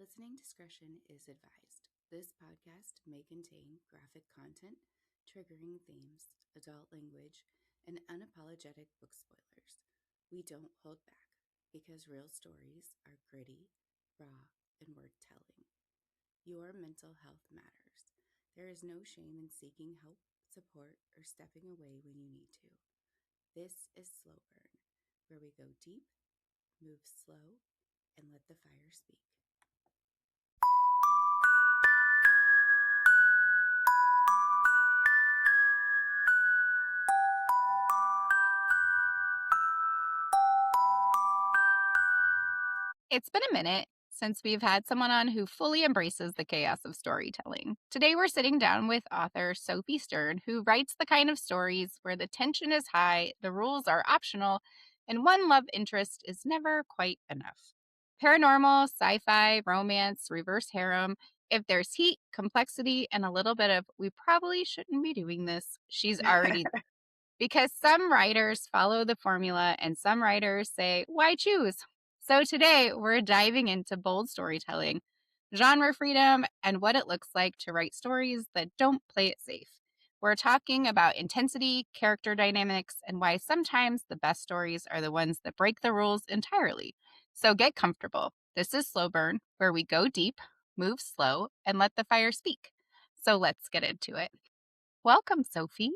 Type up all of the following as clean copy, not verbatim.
Listening discretion is advised. This podcast may contain graphic content, triggering themes, adult language, and unapologetic book spoilers. We don't hold back because real stories are gritty, raw, and worth telling. Your mental health matters. There is no shame in seeking help, support, or stepping away when you need to. This is Slow Burn, where we go deep, move slow, and let the fire speak. It's been a minute since we've had someone on who fully embraces the chaos of storytelling. Today, we're sitting down with author Sophie Stern, who writes the kind of stories where the tension is high, the rules are optional, and one love interest is never quite enough. Paranormal, sci fi, romance, reverse harem. If there's heat, complexity, and a little bit of, we probably shouldn't be doing this, she's already there. Because some writers follow the formula and some writers say, why choose? So today we're diving into bold storytelling, genre freedom, and what it looks like to write stories that don't play it safe. We're talking about intensity, character dynamics, and why sometimes the best stories are the ones that break the rules entirely. So get comfortable. This is Slow Burn, where we go deep, move slow, and let the fire speak. So let's get into it. Welcome, Sophie.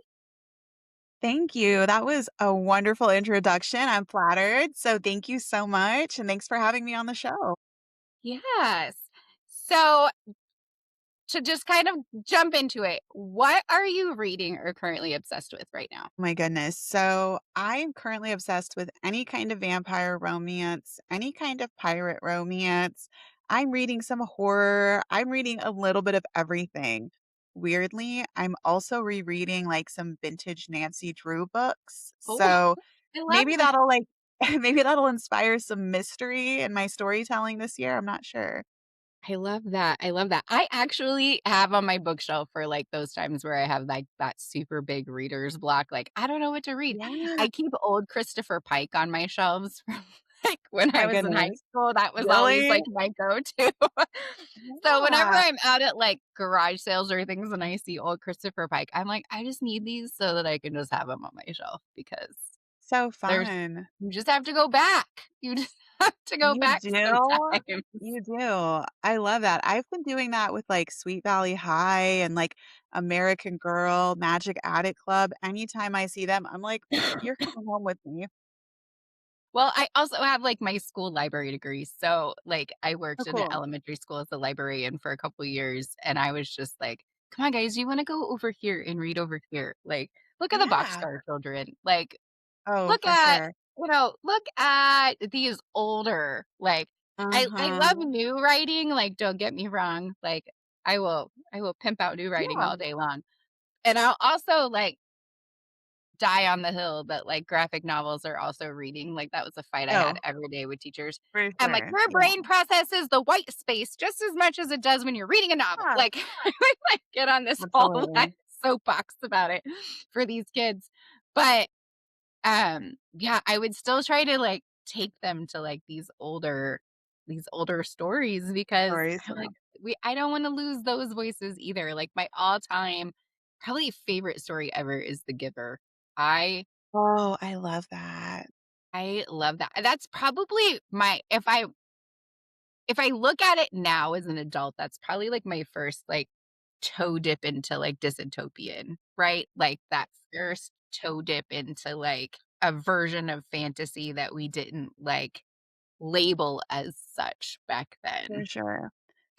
Thank you. That was a wonderful introduction. I'm flattered. So thank you so much. And thanks for having me on the show. Yes. So to just kind of jump into it, what are you reading or currently obsessed with right now? My goodness. So I am currently obsessed with any kind of vampire romance, any kind of pirate romance. I'm reading some horror. I'm reading a little bit of everything. Weirdly, I'm also rereading like some vintage Nancy Drew books. Oh, So I love maybe that. that'll like maybe that'll inspire some mystery in my storytelling this year. I'm not sure. I love that. I love that. I actually have on my bookshelf for like those times where I have like that super big reader's block. Like, I don't know what to read. Yeah. I keep old Christopher Pike on my shelves from like when I My was in high goodness. school. That was always Really? like my go-to. So whenever Yeah. I'm out at like garage sales or things and I see old Christopher Pike, I'm like, I just need these so that I can just have them on my shelf because So there's fun. you just have to go back. You just have to go You back do? sometimes. You do. I love that. I've been doing that with, like, Sweet Valley High and, like, American Girl, Magic Attic Club. Anytime I see them, I'm like, "You're coming home with me." Well, I also have like my school library degree. So like I Oh, worked in an cool. elementary school as a librarian for a couple years and I was just like, come on guys, you want to go over here and read over here? Like look at the Yeah. boxcar children. Like Oh, look for at sure. look at these older like I Uh-huh. love new writing, like don't get me wrong. Like I will pimp out new writing Yeah. all day long. And I'll also like die on the hill that like graphic novels are also reading. Like that was a fight I had Oh, every day with teachers. for I'm like, sure. your Yeah. brain processes the white space just as much as it does when you're reading a novel. Yeah. Like I would like get on this whole like Absolutely. soapbox about it for these kids. But yeah, I would still try to like take them to like these older stories because Stories. I'm like I don't want to lose those voices either. Like my all-time probably favorite story ever is The Giver. I Oh, I love that. I love that. That's probably my if I look at it now as an adult, that's probably like my first like toe dip into like dystopian, right? Like that first toe dip into like a version of fantasy that we didn't like label as such back For then. sure.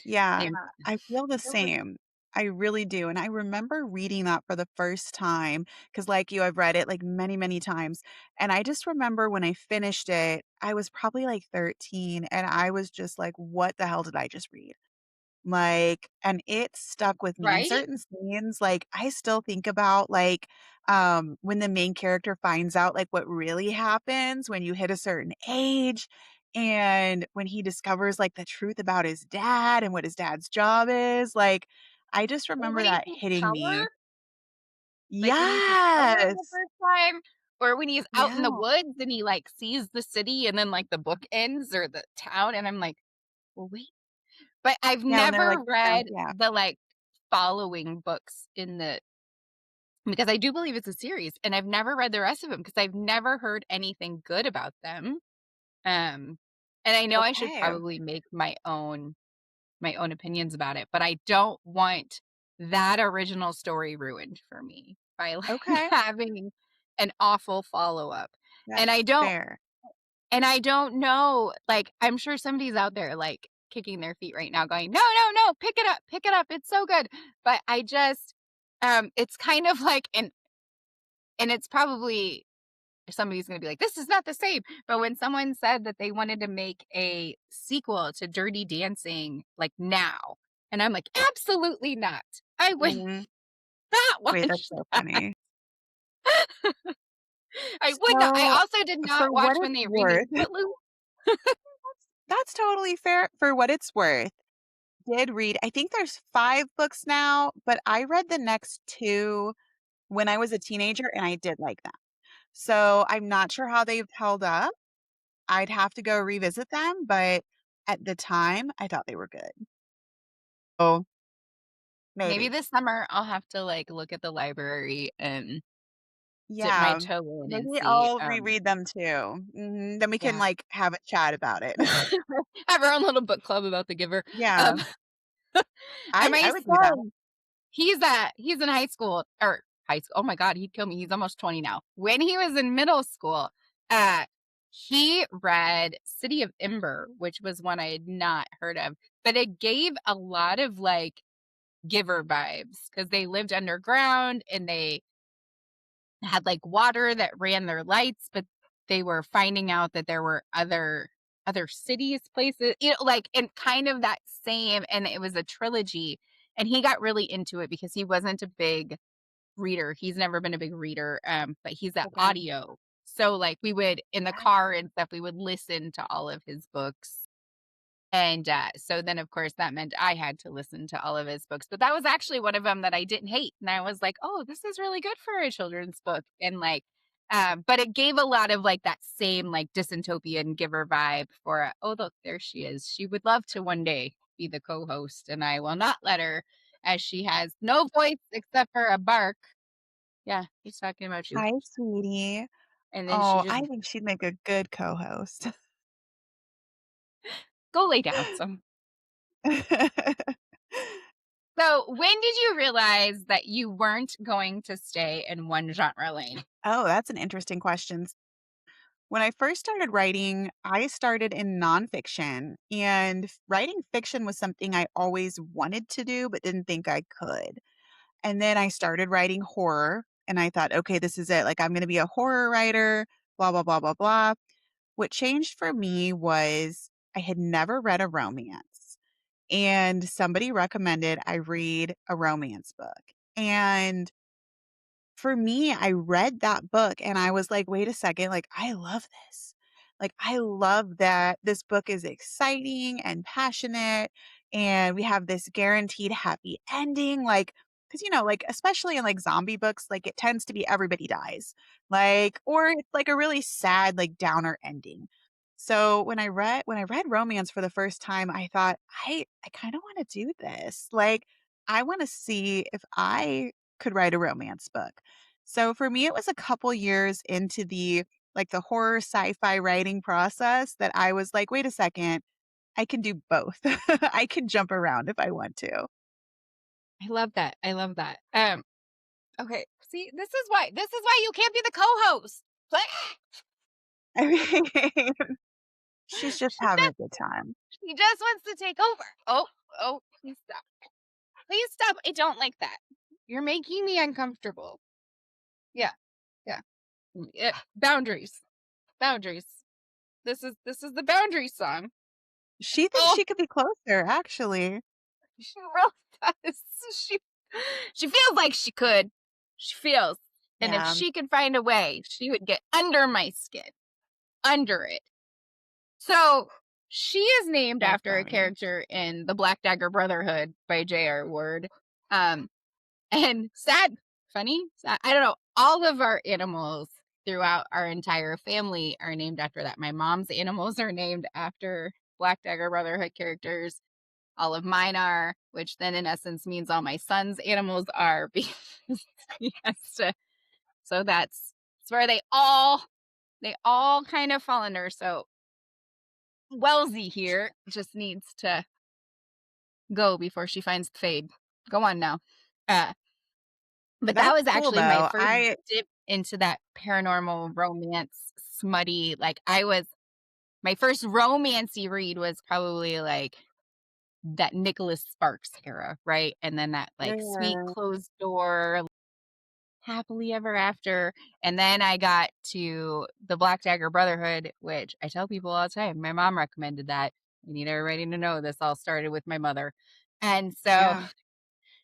Yeah, And I feel the same. I really do, and I remember reading that for the first time because, like you, I've read it, like, many, many times, and I just remember when I finished it, I was probably, like, 13, and I was just like, "What the hell did I just read?" Like, and it stuck with me, and right? certain scenes, like, I still think about, like, when the main character finds out, like, what really happens when you hit a certain age, and when he discovers, like, the truth about his dad and what his dad's job is, like, I just Or remember when he that sees hitting me. power, like when he sees power the Yes! first time, or when he's out in the Yeah. woods and he like sees the city and then like the book ends or the town, and I'm like, well, wait. But I've Yeah, when they're never like, read yeah. the, like, following books in the because I do believe it's a series, and I've never read the rest of them because 'cause I've never heard anything good about them. Um, and I know I should Okay. probably make my own opinions about it, but I don't want that original story ruined for me by, like, Okay. having an awful follow-up. And I That's don't fair. and I don't know, like, I'm sure somebody's out there, like, kicking their feet right now going, "No, no, no, pick it up, it's so good." But I just, it's kind of like and it's probably somebody's gonna be like, "This is not the same," but when someone said that they wanted to make a sequel to Dirty Dancing, like, now, and I'm like, "Absolutely not. I would Mhm. not Wait, that's watch so that. funny. I would not." I So, also did for not what watch it's when they remade worth, Footloose. that's totally fair. For what it's worth, did read I think there's 5 books now, but I read the next 2 when I was a teenager, and I did like them. So, I'm not sure how they've held up. I'd have to go revisit them, but at the time, I thought they were good. Oh, Maybe maybe. this summer I'll have to, like, look at the library and dip my Yeah. toe in and Maybe see, I'll reread them too. Mhm, then we can, yeah. like, have a chat about it. Have our own little book club about The Giver. Yeah. Um, and my I would do that. son, he's in high school or high school. Oh my god, he'd kill me. He's almost 20 now. When he was in middle school, uh, he read City of Ember, which was one I had not heard of, but it gave a lot of, like, Giver vibes because they lived underground and they had, like, water that ran their lights, but they were finding out that there were other cities, places, like, and kind of that same, and it was a trilogy, and he got really into it because he wasn't a big reader. He's never been a big reader, but he's a Okay. audio. So, like, we would in the Ah, car and stuff, we would listen to all of his books. And, so then, of course, that meant I had to listen to all of his books, but that was actually one of them that I didn't hate, and I was like, "Oh, this is really good for a children's book," and, like, but it gave a lot of, like, that same, like, dystopian Giver vibe for, "Oh, look, there she is. She would love to one day be the co-host, and I will not let her, as she has no voice except for a bark." Yeah, he's talking about you. hi, sweetie. And then she Oh, just I think she'd make a good co-host. go lay down some. So, when did you realize that you weren't going to stay in one genre lane? Oh, that's an interesting question. When I first started writing, I started in nonfiction, and writing fiction was something I always wanted to do, but didn't think I could. And then I started writing horror, and I thought, okay, this is it. Like, I'm going to be a horror writer, blah, blah, blah, blah, blah. What changed for me was I had never read a romance, and somebody recommended I read a romance book. And for me, I read that book and I was like, "Wait a second, like, I love this." Like, I love that this book is exciting and passionate, and we have this guaranteed happy ending, like, because like, especially in, like, zombie books, like, it tends to be everybody dies, like, or it's, like, a really sad, like, downer ending. So, when I read romance for the first time, I thought, "I kinda wanna do this." Like, I wanna see if I could write a romance book. So for me, it was a couple years into the horror sci-fi writing process that I was like, wait a second, I can do both. I can jump around if I want to. I love that. I love that. Okay. See, this is why you can't be the co-host. Like, I mean, she's just she having a just good time. she just wants to take over. Oh, oh, please stop. Please stop. I don't like that. You're making me uncomfortable. Yeah, yeah. Yeah. Boundaries. Boundaries. This is the boundary song. She thinks Oh, she could be closer, actually. she really does. She she feels like she could. She feels. And if Yeah, she could find a way, she would get under my skin. Under it. So she is named so after a funny. character in The Black Dagger Brotherhood by J.R. Ward. Um, and funny, I don't know, all of our animals throughout our entire family are named after that. My mom's animals are named after Black Dagger Brotherhood characters. all of mine are, which then in essence means all my son's animals are because he has to. So that's where they all kind of fall under. So Wellesley here just needs to go before she finds the fade. Go on now. Uh, but that That's was cool actually my though. first dip into that paranormal romance, smutty. My first romancy read was probably like that Nicholas Sparks era, right? And then that like sweet Mhm. closed door, happily ever after. And then I got to the Black Dagger Brotherhood, which I tell people all the time. My mom recommended that. I need everybody to know this all started with my mother. And so Yeah.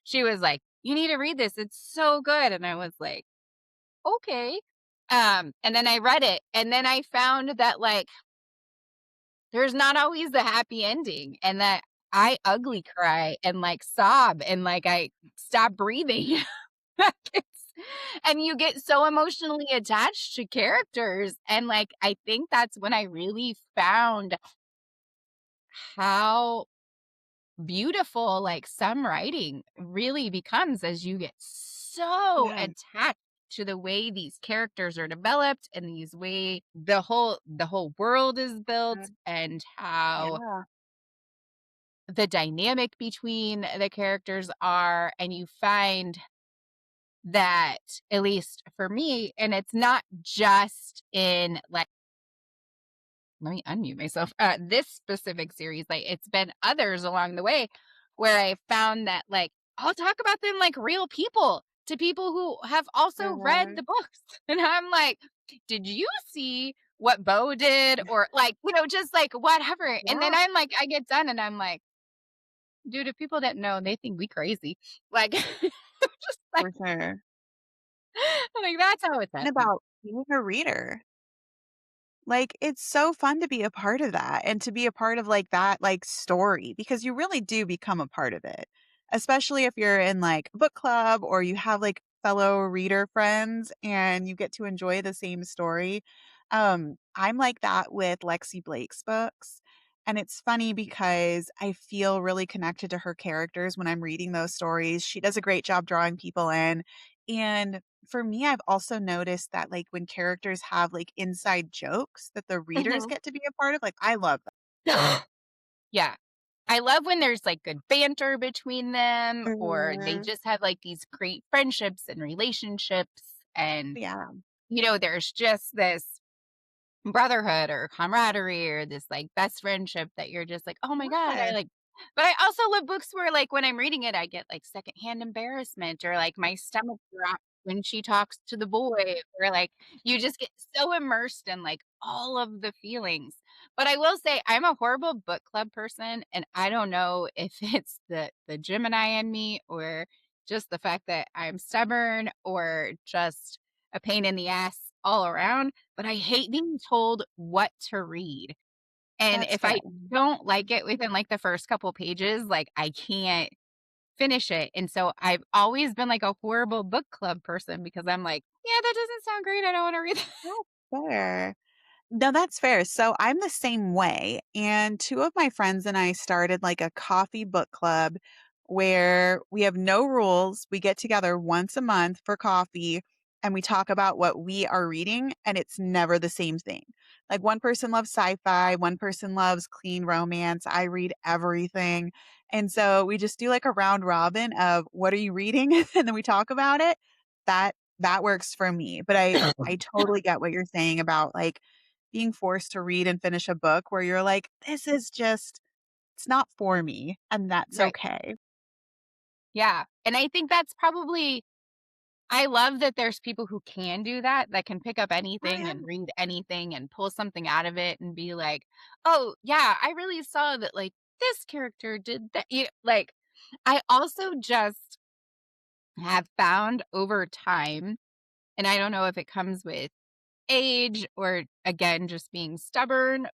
she was like, "You need to read this. It's so good." And I was like, "Okay." And then I read it, and then I found that like there's not always the happy ending, and that I ugly cry and like sob and like I stop breathing. It's and you get so emotionally attached to characters, and, like, I think that's when I really found how beautiful, like, some writing really becomes as you get so Yeah. attached to the way these characters are developed and these way the whole world is built and how Yeah. the dynamic between the characters are, and you find that, at least for me, and it's not just in like, let me unmute myself. This specific series, like it's been others along the way where I found that like I'll talk about them like real people to people who have also read Mhm. the books. And I'm like, did you see what Bo did? Or like, just like whatever. And then Yeah, I'm like, I get done and I'm like, dude, if people didn't know, they think we crazy. Like, just like, for sure. like that's how it's And happening. about being a reader. Like, it's so fun to be a part of that and to be a part of like that like story because you really do become a part of it. Especially if you're in like book club or you have like fellow reader friends and you get to enjoy the same story. I'm like that with Lexi Blake's books. And it's funny because I feel really connected to her characters when I'm reading those stories. She does a great job drawing people in. And for me, I've also noticed that, like, when characters have, like, inside jokes that the readers Mhm. get to be a part of, like, I love that. Yeah. I love when there's, like, good banter between them or they Mhm. just have, like, these great friendships and relationships and, Yeah. there's just this brotherhood or camaraderie or this, like, best friendship that you're just like, "Oh my god, I Yes. like." But I also love books where, like, when I'm reading it, I get, like, secondhand embarrassment or, like, my stomach drops when she talks to the boy or, like, you just get so immersed in, like, all of the feelings. But I will say I'm a horrible book club person, and I don't know if it's the Gemini in me or just the fact that I'm stubborn or just a pain in the ass all around, but I hate being told what to read. And That's if fair. I don't like it within like the first couple pages, like I can't finish it. And so I've always been like a horrible book club person because I'm like, yeah, that doesn't sound great. I don't want to read that. That's fair. No, that's fair. So I'm the same way. And two of my friends and I started like a coffee book club where we have no rules. We get together once a month for coffee and we talk about what we are reading, and it's never the same thing. Like one person loves sci fi, one person loves clean romance. I read everything. And so we just do like a round robin of what are you reading? And then we talk about it. That works for me. But I totally get what you're saying about like being forced to read and finish a book where you're like, "This is just it's not for me," and that's Right. okay. Yeah. And I think that's probably, I love that there's people who can do that, that can pick up Oh, anything yeah. and read anything and pull something out of it and be like, "Oh, yeah, I really saw that, like, this character did that." Like, I also just have found over time, and I don't know if it comes with age or, again, just being stubborn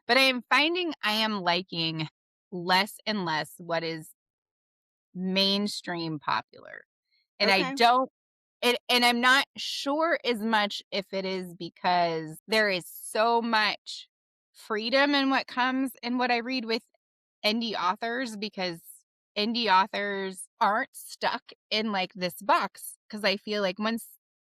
but I am finding I am liking less and less what is mainstream popular. And I Okay. don't and I'm not sure as much if it is because there is so much freedom in what comes in what I read with indie authors because indie authors aren't stuck in like this box. Because I feel like once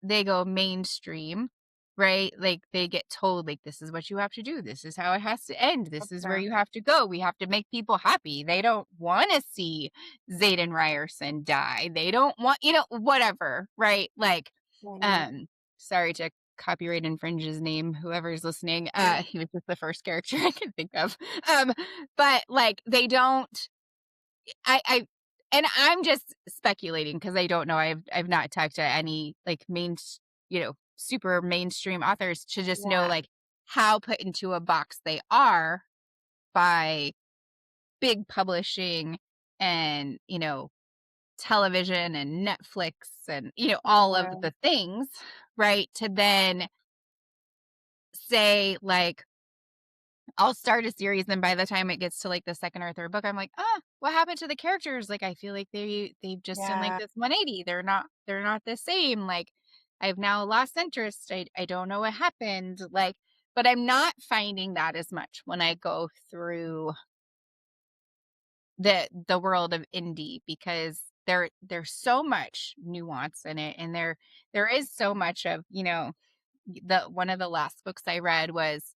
they go mainstream, right? Like they get told like this is what you have to do. This is how it has to end. This That's is where fair. you have to go. We have to make people happy. They don't want to see Zayden Ryerson die. They don't want, whatever, right? Like, Right. um, sorry to copyright infringe his name, whoever's listening. He was just the first character I could think of. Um, but like they don't I and I'm just speculating because I don't know. I've not talked to any like super mainstream authors to just know Yeah. like how put into a box they are by big publishing and, television and Netflix and, all of Yeah. the things, right? To then say like I'll start a series, and by the time it gets to, like, the 2nd or 3rd book, I'm like, "Ah, what happened to the characters?" Like, I feel like they've just done, like, Yeah. this 180. They're not the same, like, I've now lost interest. I don't know what happened, like but I'm not finding that as much when I go through the world of indie because there's so much nuance in it, and there is so much of, the one of the last books I read was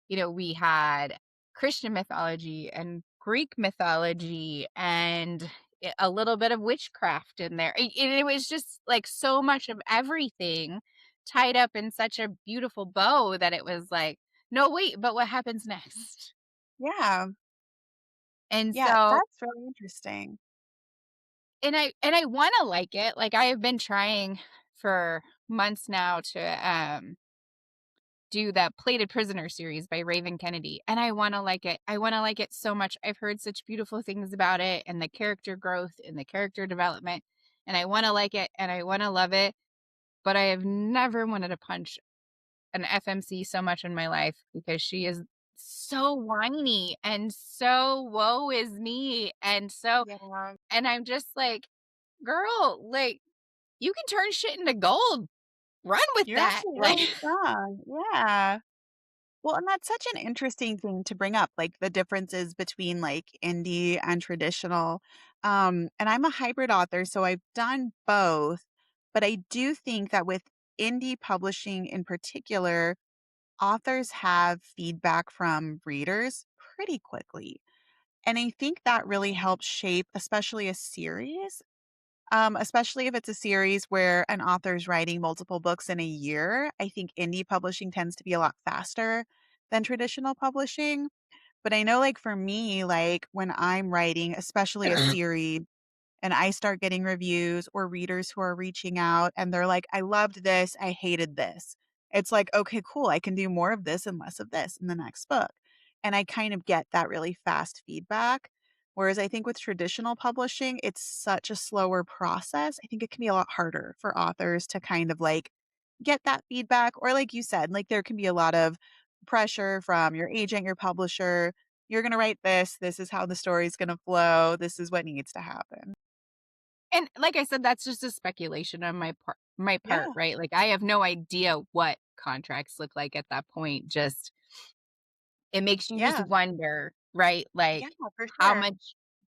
we had Christian mythology and Greek mythology and a little bit of witchcraft in there. It was just like so much of everything tied up in such a beautiful bow that it was like, no, wait, but what happens next? Yeah. And Yeah, so, that's really interesting. and I want to like it. Like I have been trying for months now to do the Plated Prisoner series by Raven Kennedy, and I wanna like it. I wanna like it so much. I've heard such beautiful things about it and the character growth and the character development, and I wanna like it and I wanna love it, but I have never wanted to punch an FMC so much in my life because she is so whiny and so woe is me, Yeah. and I'm just like, "Girl, like, you can turn shit into gold. Run with You're that." actually Like really strong. Yeah. Well, and that's such an interesting thing to bring up, like the differences between like indie and traditional. And I'm a hybrid author, so I've done both. But I do think that with indie publishing in particular, authors have feedback from readers pretty quickly. And I think that really helps shape, especially a series. Especially if it's a series where an author is writing multiple books in a year. I think indie publishing tends to be a lot faster than traditional publishing. But I know, like, for me, like, when I'm writing, especially a series, and I start getting reviews or readers who are reaching out and they're like, I loved this, I hated this. It's like, okay, cool. I can do more of this and less of this in the next book. And I kind of get that really fast feedback. Whereas I think with traditional publishing, it's such a slower process. I think it can be a lot harder for authors to kind of like get that feedback. Or, like you said, like there can be a lot of pressure from your agent, your publisher. You're going to write this. This is how the story is going to flow. This is what needs to happen. and like I said, that's just a speculation on my part, Yeah. right? Like I have no idea what contracts look like at that point. Just it makes you just Yeah. wonder, right? Like Yeah, for how sure. much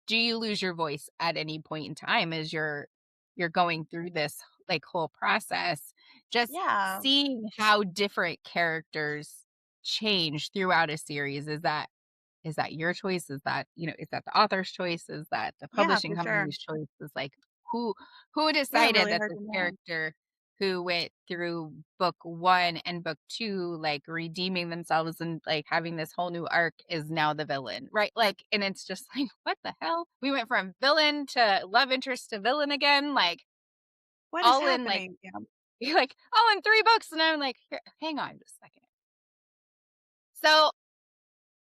do you lose your voice at any point in time as you're going through this like whole process? Just Yeah. seeing how different characters change throughout a series, is that your choice? Is that the author's choice? Is that the Yeah, publishing for sure. company's choice? Is like who who Yeah, decided really that hard this to know. character who went through book 1 and book 2 like redeeming themselves and like having this whole new arc is now the villain, right? Like and it's just like what the hell? We went from villain to love interest to villain again, like What is all in like happening? Yeah. you're like all in 3 books and I'm like, "Here, hang on just a second." So,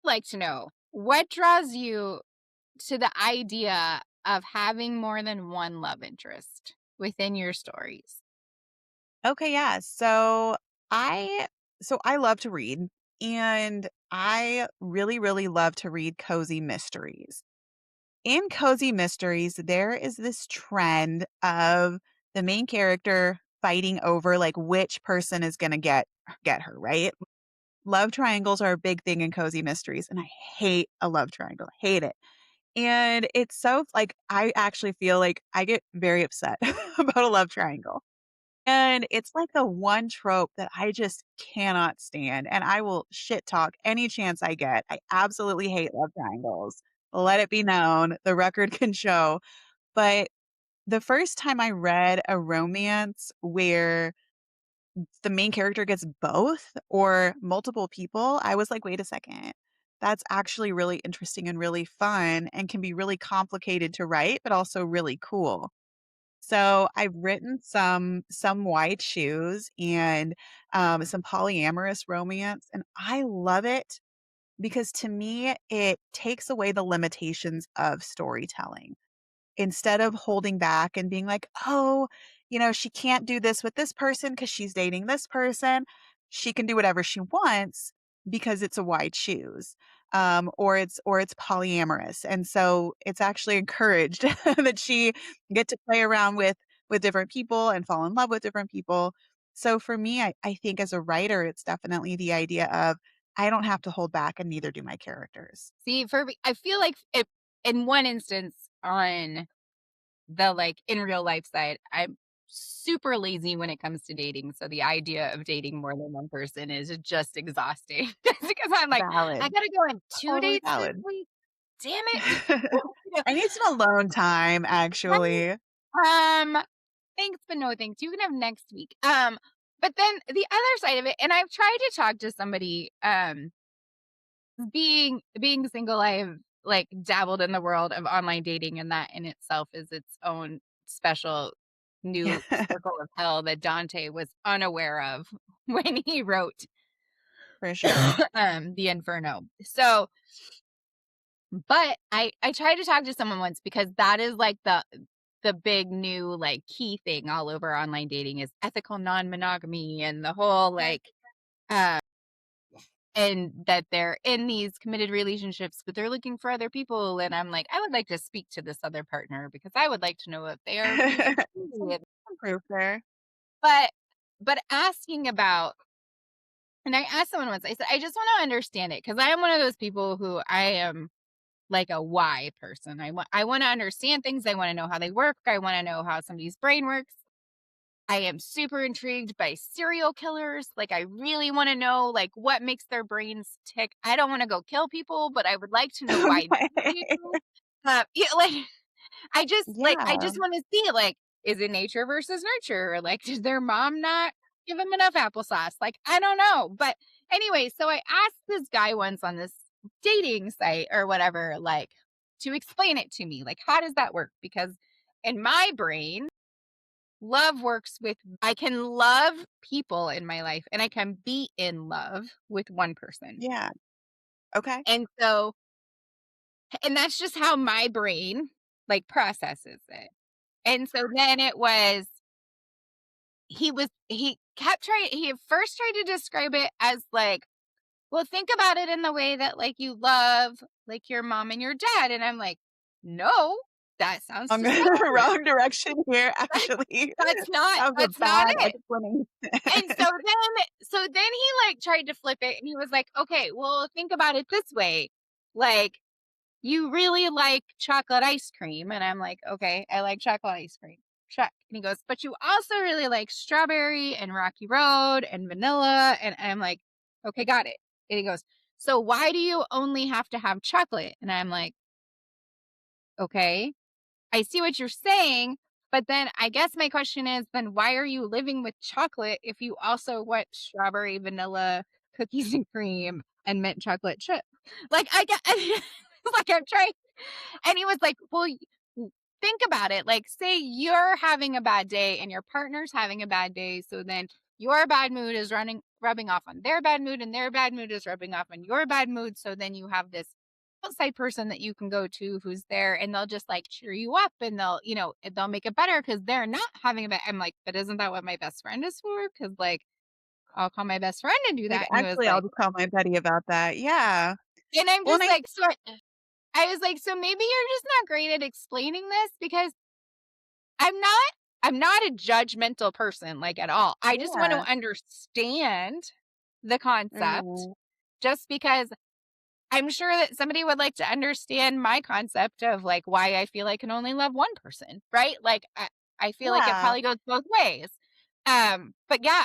like to know what draws you to the idea of having more than one love interest within your stories. Okay, yeah. I love to read and I really, really love to read cozy mysteries. In cozy mysteries, there is this trend of the main character fighting over like which person is gonna get her, right? love triangles are a big thing in cozy mysteries, and I hate a love triangle. I hate it. And it's so like I actually feel like I get very upset about a love triangle. And it's like the one trope that I just cannot stand, and I will shit talk any chance I get. I absolutely hate love triangles. Let it be known, the record can show. But the first time I read a romance where the main character gets both or multiple people, I was like, "Wait a second. That's actually really interesting and really fun and can be really complicated to write, but also really cool." So I've written some wide shoes and some polyamorous romance, and I love it because to me it takes away the limitations of storytelling. Instead of holding back and being like, "Oh, she can't do this with this person because she's dating this person. She can do whatever she wants because it's a wide shoes." Or it's polyamorous. And so it's actually encouraged that she get to play around with different people and fall in love with different people. So for me, I think as a writer, it's definitely the idea of I don't have to hold back and neither do my characters. See, for me, I feel like if in one instance on the like in real life side, I'm super lazy when it comes to dating. So the idea of dating more than one person is just exhausting. Just because I'm like, I Valid. gotta go on two Totally dates this valid. week. Damn it. You know, I need some alone time, right? actually. Thanks, but no thanks. You can have next week. But then the other side of it, and I've tried to talk to somebody, being single, I've like dabbled in the world of online dating, and that in itself is its own special new circle of hell that Dante was unaware of when he wrote For sure. the Inferno. So, but I tried to talk to someone once because that is like the big new like key thing all over online dating is ethical non-monogamy and the whole like uh and that they're in these committed relationships, but they're looking for other people. And I'm like, I would like to speak to this other partner because I would like to know if they are really Some truly. some proof there. But asking about, and I asked someone once, I said, I just want to understand it because I am one of those people who I am like a why person. I want to understand things. I want to know how they work. I want to know how somebody's brain works. I am super intrigued by serial killers. Like, I really want to know, like, what makes their brains tick. I don't want to go kill people, but I would like to know why they Okay. do. Yeah, I Yeah. just want to see, like, is it nature versus nurture? Or, like, did their mom not give them enough applesauce? Like, I don't know. But anyway, so I asked this guy once on this dating site or whatever, like, to explain it to me. Like, how does that work? Because in my brain, love works with I can love people in my life and I can be in love with one person. Yeah. Okay. And so and that's just how my brain like processes it. And so then it was he kept trying he first tried to describe it as like, well, think about it in the way that like you love like your mom and your dad. And I'm like, no, that sounds Wrong too selfish. wrong direction here, actually. That was a That's not bad it. explanation. And so then he, like, tried to flip it, and he was like, "Okay, well, think about it this way, like, you really like chocolate ice cream," and I'm like, "Okay, I like chocolate ice cream, check." And he goes, "But you also really like strawberry and Rocky Road and vanilla," and I'm like, "Okay, got it." And he goes, "So why do you only have to have chocolate?" And I'm like, "Okay." I see what you're saying, but then I guess my question is then why are you living with chocolate if you also want strawberry, vanilla, cookies and cream, and mint chocolate chip? Like I get like I'm trying and he was like, "Well, think about it. Like say you're having a bad day and your partner's having a bad day, so then your bad mood is rubbing off on their bad mood and their bad mood is rubbing off on your bad mood, so then you have this outside person that you can go to who's there and they'll just like cheer you up and they'll make it better because they're not having a bad." I'm like, but isn't that what my best friend is for? Because like I'll call my best friend and do Like, that. And he was actually, I'll like, just call my buddy about that. Yeah. and I'm Well, and just I like, so I was like, so maybe you're just not great at explaining this because I'm not I'm not a judgmental person like at all. I just want to yeah. understand the concept Mhm. just because I'm sure that somebody would like to understand my concept of like why I feel I can only love one person, right? Like I feel like it Yeah. probably goes both ways. But yeah,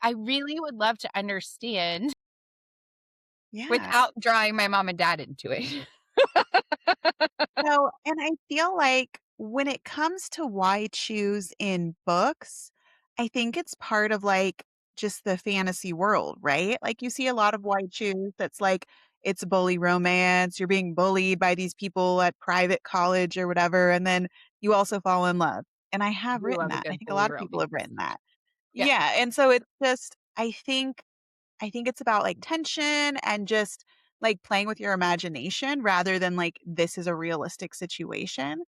I really would love to understand Yeah. without drawing my mom and dad into it. No, and I feel like when it comes to why choose in books, I think it's part of like just the fantasy world, right? Like you see a lot of why choose that's like it's bully romance, you're being bullied by these people at private college or whatever, and then you also fall in love. And I I have do written love a that. I good think a bully lot of people romance. have written that. Yeah. Yeah, and so it's just I think it's about like tension and just like playing with your imagination rather than like this is a realistic situation.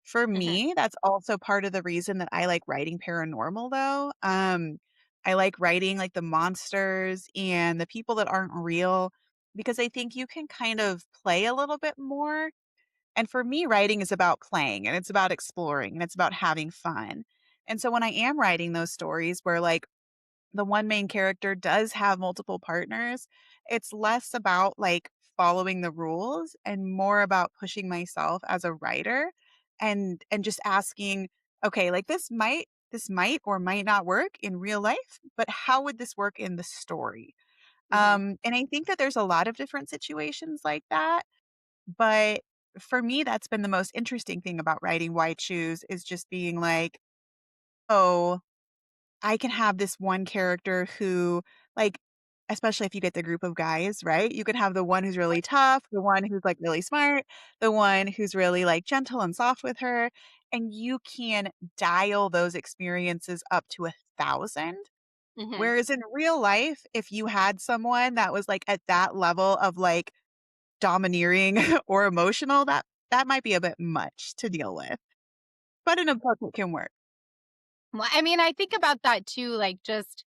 For Mhm. me, that's also part of the reason that I like writing paranormal though. I like writing like the monsters and the people that aren't real because I think you can kind of play a little bit more. And for me, writing is about playing and it's about exploring and it's about having fun. And so when I am writing those stories where like the one main character does have multiple partners, it's less about like following the rules and more about pushing myself as a writer and just asking, okay, like this might or might not work in real life, but how would this work in the story? Mhm. And I think that there's a lot of different situations like that, but for me that's been the most interesting thing about writing Why Choose is just being like, oh, I can have this one character who, like, especially if you get the group of guys, right? You could have the one who's really tough, the one who's like really smart, the one who's really like gentle and soft with her. And you can dial those experiences up to 1,000. Mhm. Whereas in real life, if you had someone that was like at that level of like domineering or emotional, that might be a bit much to deal with. But in a book, it can work. Well, I mean, I think about that too. Like, just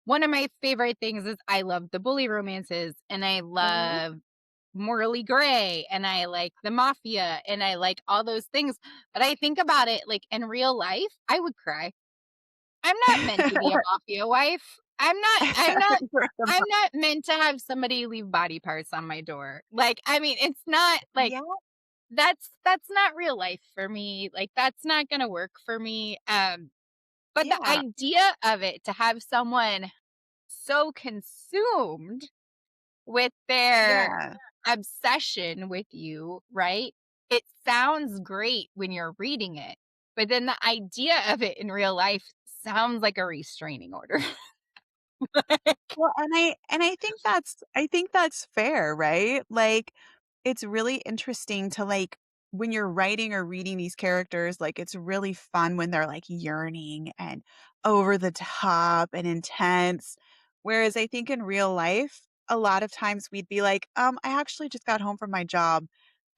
one of my favorite things is I love the bully romances and I Mhm. love morally gray and I like the mafia and I like all those things. But I think about it like in real life, I would cry. I'm not meant to be a mafia wife. I'm not meant to have somebody leave body parts on my door. Like, I mean, it's not like Yeah, that's not real life for me. Like that's not going to work for me. But the yeah, idea of it to have someone so consumed with their yeah. obsession with you, right? It sounds great when you're reading it, but then the idea of it in real life sounds like a restraining order. Well, and I think that's fair, right? Like, it's really interesting to, like, when you're writing or reading these characters, like, it's really fun when they're, like, yearning and over the top and intense. Whereas I think in real life, a lot of times we'd be like, I actually just got home from my job.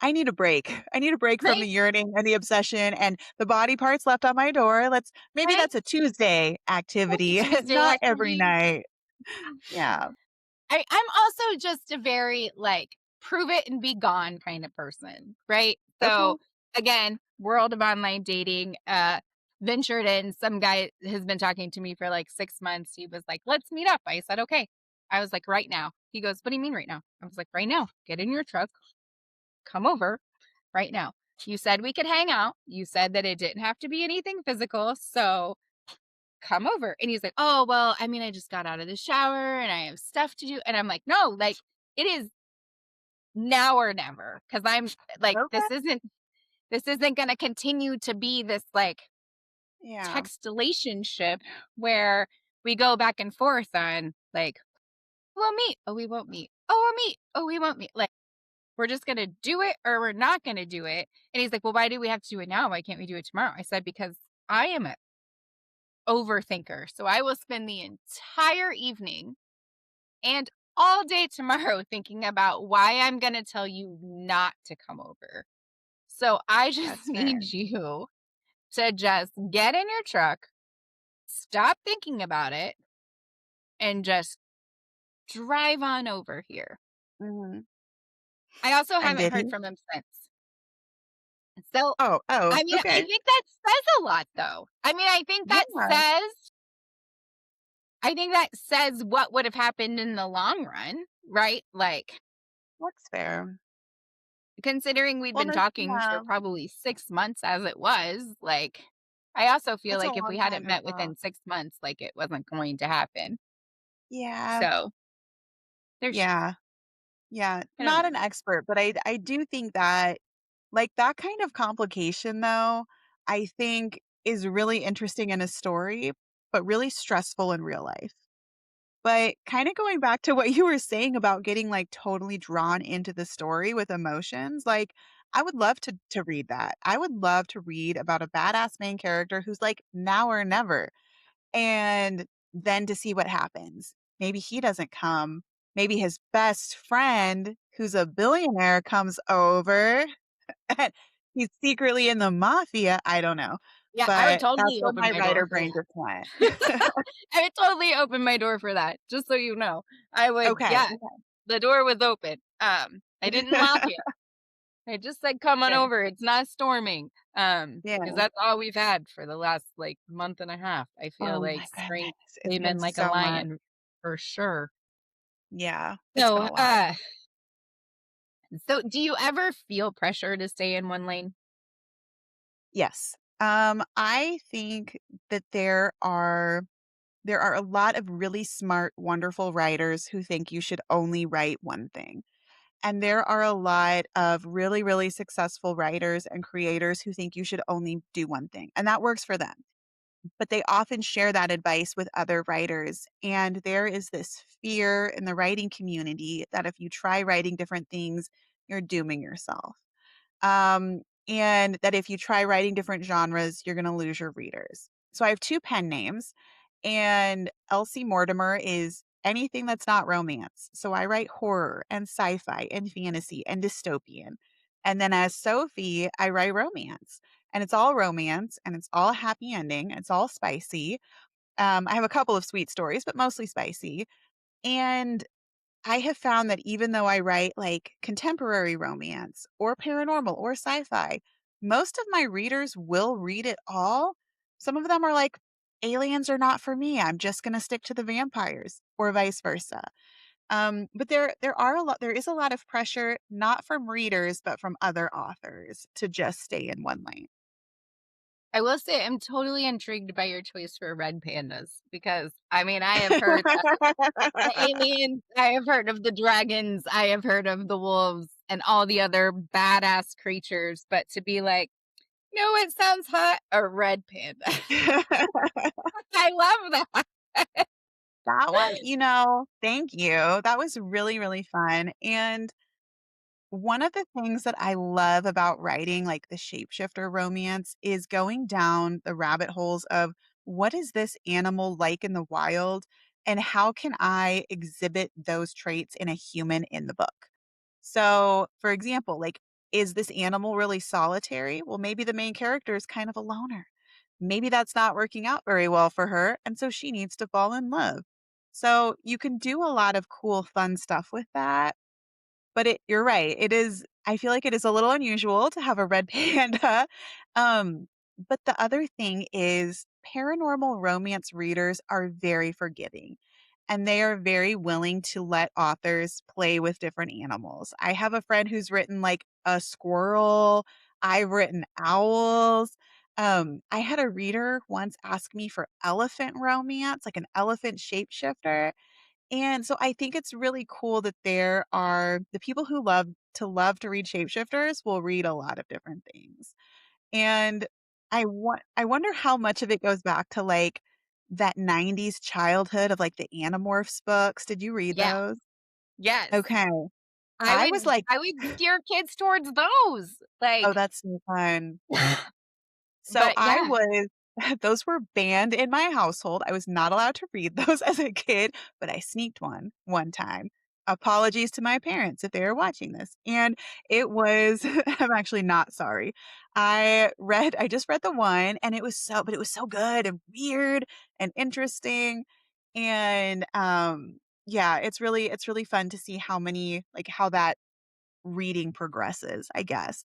I need a break. I need a break from Right? the yearning and the obsession and the body parts left on my door. Maybe Right? that's a Tuesday That's a activity, Tuesday not every activity. night. Yeah. I'm also just a very like prove it and be gone kind of person, right? So Okay. again, world of online dating, ventured in. Some guy has been talking to me for like 6 months. He was like, let's meet up. I said, okay. I was like, right now. He goes, what do you mean right now? I was like, right now. Get in your truck, come over right now. You said we could hang out. You said that it didn't have to be anything physical. So come over. And he's like, oh, well, I mean, I just got out of the shower and I have stuff to do. And I'm like, no, like it is now or never. Cause I'm like, Okay. this isn't going to continue to be this like Yeah. text relationship where we go back and forth on like, we'll meet. Oh, we won't meet. Oh, we'll meet. Oh, we won't meet. Like, we're just going to do it or we're not going to do it. And he's like, well, why do we have to do it now? Why can't we do it tomorrow? I said, because I am an overthinker. So I will spend the entire evening and all day tomorrow thinking about why I'm going to tell you not to come over. So I just That's fair. need you to just get in your truck, stop thinking about it, and just drive on over here. Mhm. I also And haven't did heard he? from him since. So, Oh, I mean, I okay. think that says a lot, though. I mean, I think that Yeah. says I think that says what would have happened in the long run, right? Like, That's fair. considering we'd Well, been no, talking for yeah, probably 6 months as it was, like, I also feel it's a like if we long hadn't time to met talk. within 6 months, like, it wasn't going to happen. Yeah, So, there's yeah, yeah. I don't Not know. an expert, but I do think that, like, that kind of complication, though, I think is really interesting in a story, but really stressful in real life. But kinda going back to what you were saying about getting, like, totally drawn into the story with emotions, like, I would love to read that. I would love to read about a badass main character who's like, now or never, and then to see what happens. Maybe he doesn't come. Maybe his best friend, who's a billionaire, comes over, and he's secretly in the mafia, I don't know. Yeah, I would But that's totally what open my my door writer for brain that. just went. I would totally open my door for that, just so you know. I would Okay, yeah, the door was open. I didn't okay. lock it. I just said, "Come on Good. over, it's not storming." Because Yeah. that's all we've had for the last, like, month and a half. I feel Oh my like spring goodness, it's came in been like a so much. lion for sure. Yeah, it's been So, a lot. so do you ever feel pressure to stay in one lane? Yes. I think that there are a lot of really smart, wonderful writers who think you should only write one thing. And there are a lot of really, really successful writers and creators who think you should only do one thing. And that works for them. But they often share that advice with other writers. And there is this fear in the writing community that if you try writing different things, you're dooming yourself. And that if you try writing different genres, you're going to lose your readers. So I have two pen names, and Elsie Mortimer is anything that's not romance. So I write horror and sci fi and fantasy and dystopian. And then as Sophie, I write romance. And it's all romance and it's all happy ending. It's all spicy. I have a couple of sweet stories, but mostly spicy. And I have found that even though I write like contemporary romance or paranormal or sci fi, most of my readers will read it all. Some of them are like, aliens are not for me. I'm just going to stick to the vampires, or vice versa. But there is a lot of pressure, not from readers, but from other authors to just stay in one lane. I will say I'm totally intrigued by your choice for red pandas because, I mean, I have heard the aliens, I have heard of the dragons, I have heard of the wolves and all the other badass creatures, but to be like, "No, it sounds hot," a red panda. I love that. That was, thank you. That was really, really fun. And one of the things that I love about writing, like the shapeshifter romance, is going down the rabbit holes of what is this animal like in the wild and how can I exhibit those traits in a human in the book? So, for example, like, is this animal really solitary? Well, maybe the main character is kind of a loner. Maybe that's not working out very well for her. And so she needs to fall in love. So you can do a lot of cool, fun stuff with that, but you're right, it is I feel like it is a little unusual to have a red panda, um, but the other thing is paranormal romance readers are very forgiving, and they are very willing to let authors play with different animals. I have a friend who's written, like, a squirrel, I've written owls, I had a reader once ask me for elephant romance, like an elephant shapeshifter, and so I think it's really cool that there are the people who love to read shapeshifters will read a lot of different things. And I wonder how much of it goes back to like that 90s childhood of like the Animorphs books. Did you read Yeah, those? yes. Okay. I I would was like, I would steer kids towards those, oh, like that's so fun. So but I yeah, was those were banned in my household. I was not allowed to read those as a kid, but I sneaked one time. Apologies to my parents if they are watching this. And it was I'm actually not sorry. I just read the one and it was so good and weird and interesting. And yeah, it's really fun to see how that reading progresses, I guess.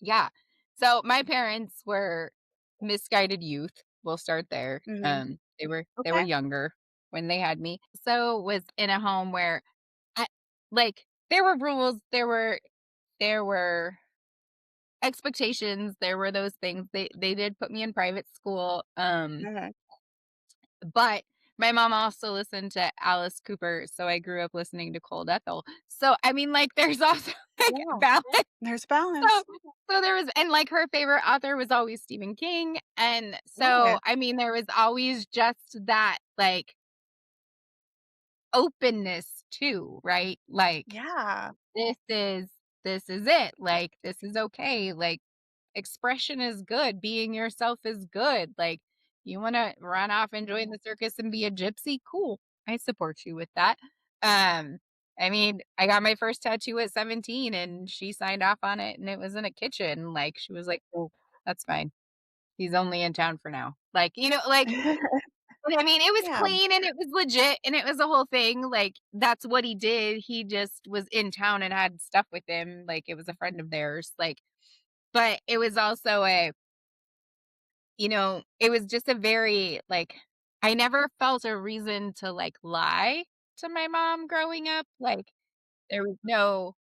yeah. So, my parents were misguided youth, we'll start there, Mhm. they were Okay. younger. when they had me. So was in a home where I like there were rules, there were expectations, there were those things. They did put me in private school. Mhm. But my mom also listened to Alice Cooper, so I grew up listening to Cold Ethel. So I mean, like, there's also like Yeah, balance. there's So balance. so there was, and like her favorite author was always Stephen King. And Love so it. I mean, there was always just that like openness too, right? Like Yeah. this is this is it. Like this is okay. Like expression is good. Being yourself is good. Like you want to run off and join the circus and be a gypsy? Cool. I support you with that. Um, I mean, I got my first tattoo at 17 and she signed off on it and it was in a kitchen. Like she was like, "Oh, that's fine. He's only in town for now." Like, like I mean, it was Yeah. clean and it was legit and it was a whole thing. Like that's what he did. He just was in town and had stuff with him. Like it was a friend of theirs. Like, but it was also it was just a very, like, I never felt a reason to, like, lie to my mom growing up. Like, there was no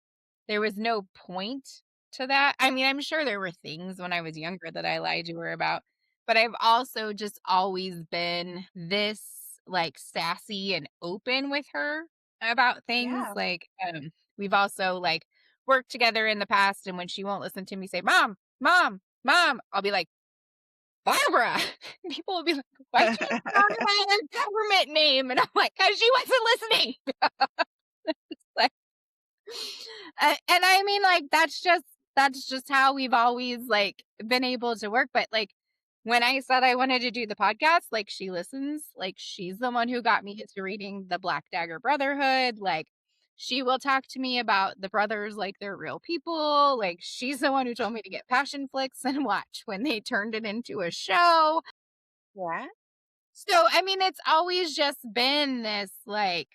there was no point to that. I mean, I'm sure there were things when I was younger that I lied to her about, but I've also just always been this, like, sassy and open with her about things. Yeah. Like, we've also, like, worked together in the past, and when she won't listen to me say, "Mom, mom, mom," I'll be like, Barbara. People will be like, "Why'd you talk about her government name?" And I'm like, "'Cause she wasn't listening." It's like, and I mean, like, that's just how we've always, like, been able to work. But, like, when I said I wanted to do the podcast, like, she listens. Like, she's the one who got me into reading the Black Dagger Brotherhood. Like, she will talk to me about the brothers like they're real people. Like, she's the one who told me to get Passion Flicks and watch when they turned it into a show. Yeah. So, I mean, it's always just been this, like,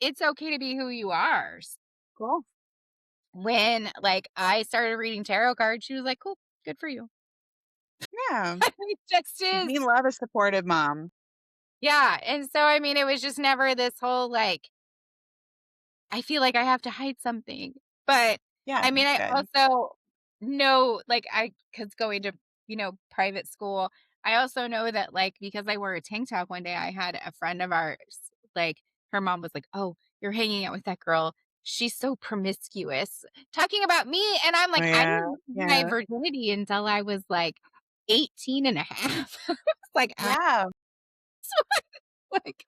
it's okay to be who you are. Cool. When, like, I started reading tarot cards, she was like, "Cool, good for you." Yeah. It just is. We love a supportive mom. Yeah, and so, I mean, it was just never this whole, like, I feel like I have to hide something. But, Yeah, I mean, that's I good. also know, like, I 'cause going to, private school, I also know that, like, because I wore a tank top one day, I had a friend of ours, like, her mom was like, "Oh, you're hanging out with that girl. She's so promiscuous." Talking about me, and I'm Oh, like, "I yeah. didn't lose my Yeah. virginity until I was, like, 18 and a half." Like, I Yeah. like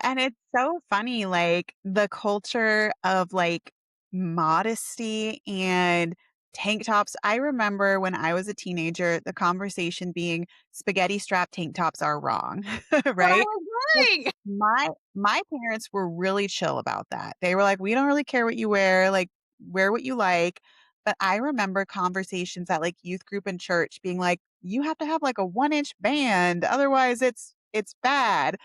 And it's so funny, like, the culture of, like, modesty and tank tops. I remember when I was a teenager, the conversation being spaghetti strap tank tops are wrong, what I right? was Like, wearing. my parents were really chill about that. They were like, "We don't really care what you wear, like, wear what you like." But I remember conversations at, like, youth group and church being like, "You have to have, like, a one-inch band, otherwise it's bad."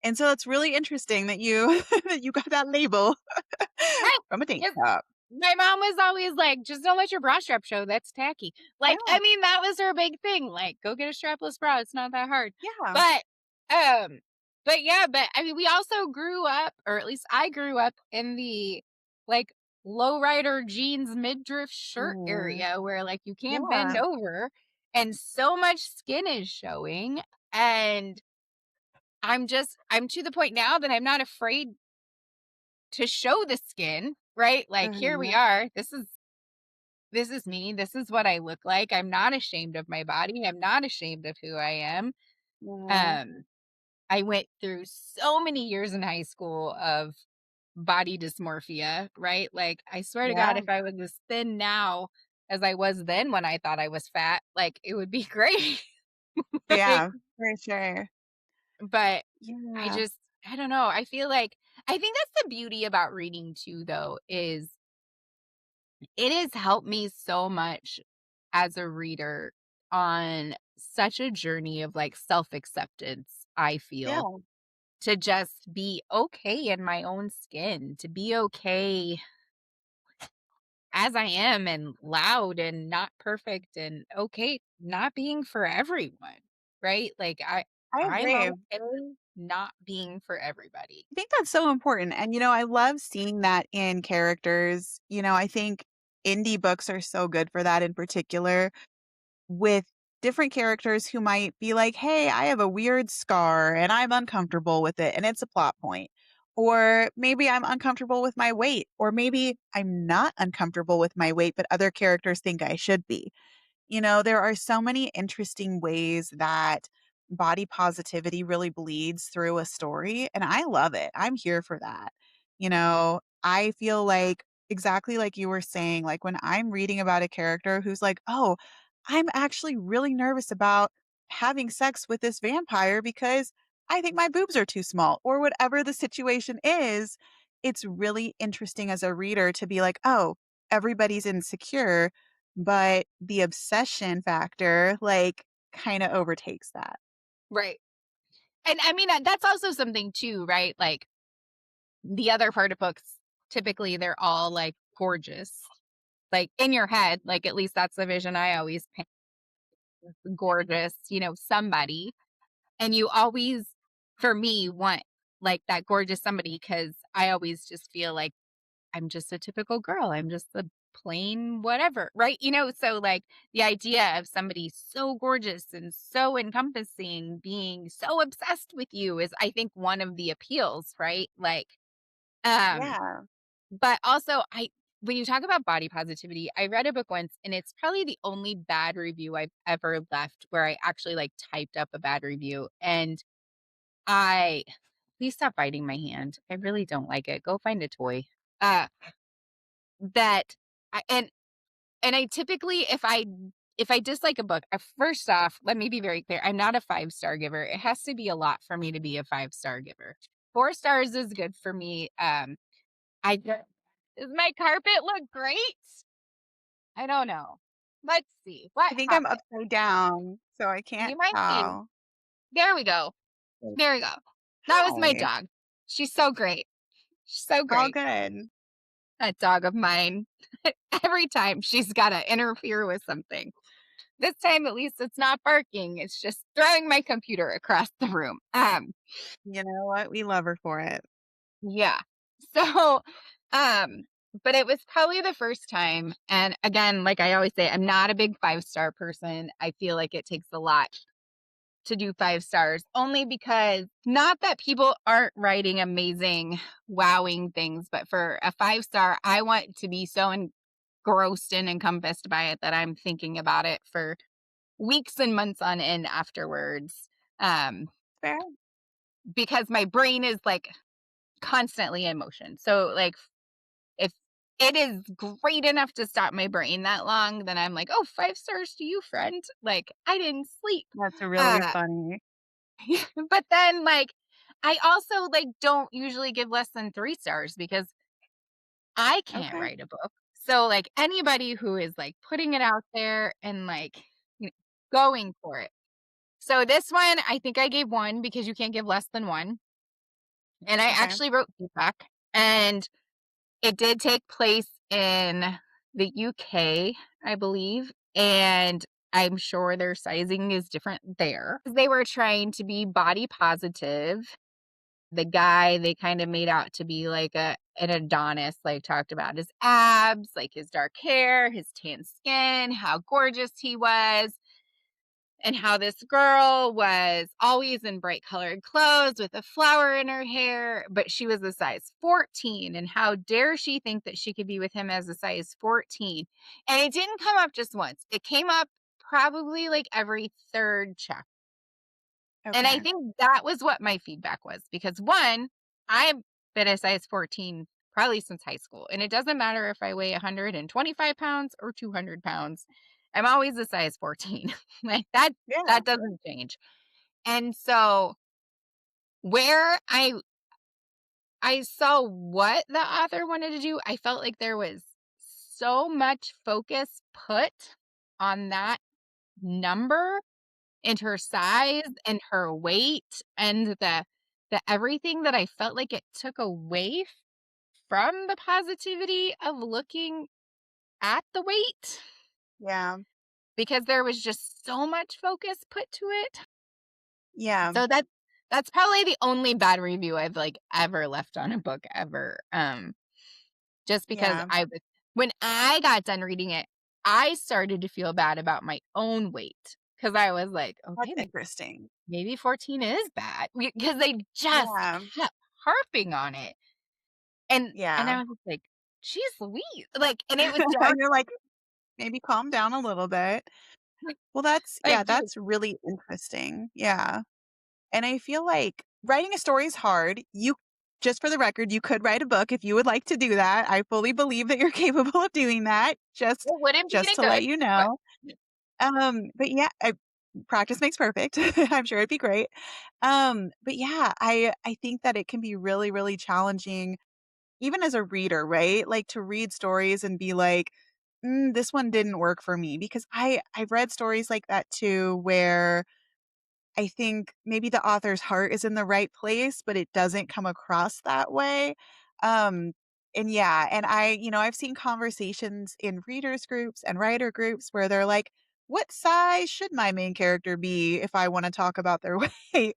And so it's really interesting that you that you got that label Right. from a tank Yes. top. My mom was always like, "Just don't let your bra strap show, that's tacky." Like, Yeah, I mean, that was her big thing, like, "Go get a strapless bra, it's not that hard." yeah, But, um yeah, but, I mean, we also grew up, or at least I grew up in the, like, lowrider jeans midriff shirt mhm, area where, like, you can't bend yeah, over and so much skin is showing, and I'm to the point now that I'm not afraid to show the skin, right? Like, here we mhm, are. This is me. This is what I look like. I'm not ashamed of my body. I'm not ashamed of who I am. mhm, Um, I went through so many years in high school of body dysmorphia, right? Like, I swear to God, yeah, if I was as thin now as I was then when I thought I was fat, like, it would be great. Like, yeah, for sure. but I Yeah, just, I don't know. I think that's the beauty about reading too, though, is it has helped me so much as a reader on such a journey of, like, self-acceptance, I feel, yeah, to just be okay in my own skin, to be okay as I am and loud and not perfect and okay not being for everyone, right? Like, I I'm agree. okay. not being for everybody. I think that's so important. And, I love seeing that in characters. I think indie books are so good for that in particular with different characters who might be like, hey, I have a weird scar and I'm uncomfortable with it. And it's a plot point. Or maybe I'm uncomfortable with my weight. Or maybe I'm not uncomfortable with my weight, but other characters think I should be. There are so many interesting ways that body positivity really bleeds through a story, and I love it. I'm here for that. I feel like exactly like you were saying, like when I'm reading about a character who's like, "Oh, I'm actually really nervous about having sex with this vampire because I think my boobs are too small," or whatever the situation is, it's really interesting as a reader to be like, "Oh, everybody's insecure, but the obsession factor, like, kinda overtakes that." Right. And I mean, that's also something too, right? Like the other part of books, typically they're all like gorgeous. Like in your head, like at least that's the vision I always paint, gorgeous, somebody. And you always, for me, want like that gorgeous somebody because I always just feel like I'm just a typical girl. I'm just a plain whatever, right? So like the idea of somebody so gorgeous and so encompassing being so obsessed with you is, I think, one of the appeals, right? Like, um, Yeah. but also when you talk about body positivity, I read a book once and it's probably the only bad review I've ever left where I actually like typed up a bad review. And I please stop biting my hand. I really don't like it. Go find a toy. Uh that I and I typically if I dislike a book, first off, let me be very clear. I'm not a 5-star giver. It has to be a lot for me to be a 5-star giver. 4 stars is good for me. I just Does my carpet look great? I don't know. Let's see. What I think I'm happened? upside down, so I can't You might be. tell. There we go. There we go. That was my Hi. dog. She's so great. She's so All great. good. That dog of mine. Every time she's got to interfere with something. This time, at least, it's not barking. It's just throwing my computer across the room. You know what? We love her for it. Yeah. So, um, but it was probably the first time. And again, like I always say, I'm not a big 5-star person. I feel like it takes a lot to do 5 stars, only because not that people aren't writing amazing, wowing things, but for a 5-star, I want to be so engrossed and encompassed by it that I'm thinking about it for weeks and months on end afterwards. Um, Fair. because my brain is like constantly in motion. So like if it is great enough to stop my brain that long, then I'm like, oh, 5 stars to you, friend. Like I didn't sleep. That's really Uh, funny. but then like I also like don't usually give less than 3 stars because I can't Okay. write a book. So like anybody who is like putting it out there and like you know, going for it. So this one, I think I gave 1 because you can't give less than 1. And I Okay. actually wrote feedback, and it did take place in the UK, I believe, and I'm sure their sizing is different there. They were trying to be body positive. The guy they kind of made out to be like an Adonis, like talked about his abs, like his dark hair, his tan skin, how gorgeous he was, and how this girl was always in bright colored clothes with a flower in her hair, but she was a size 14. And how dare she think that she could be with him as a size 14? And it didn't come up just once, it came up probably like every third chapter. And I Okay. think that was what my feedback was because one, I've been a size 14 probably since high school. And it doesn't matter if I weigh 125 pounds or 200 pounds. I'm always a size 14. Like Yeah. that doesn't change. And so where I saw what the author wanted to do, I felt like there was so much focus put on that number and her size and her weight and the everything that I felt like it took away from the positivity of looking at the weight Yeah. because there was just so much focus put to it. Yeah. So That's probably the only bad review I've, like, ever left on a book ever, just because Yeah. when I got done reading it, I started to feel bad about my own weight because I was like, That's "Okay, interesting. maybe 14 is bad," because they just Yeah. kept harping on it, and Yeah. I was just like, "Jeez Louise," like, and it was dark, You're like, maybe calm down a little bit. Well, like, geez. that's really interesting. Yeah. And I feel like writing a story is hard. You just for the record, you could write a book if you would like to do that. I fully believe that you're capable of doing that. It wouldn't be Just any to let good, you but know. But yeah, practice makes perfect. I'm sure it'd be great. But yeah, I think that it can be really, really challenging, even as a reader, right? Like to read stories and be like, this one didn't work for me because I've read stories like that too, where I think maybe the author's heart is in the right place, but it doesn't come across that way. Um, and yeah, and I've seen conversations in readers groups and writer groups where they're like, what size should my main character be if I want to talk about their weight?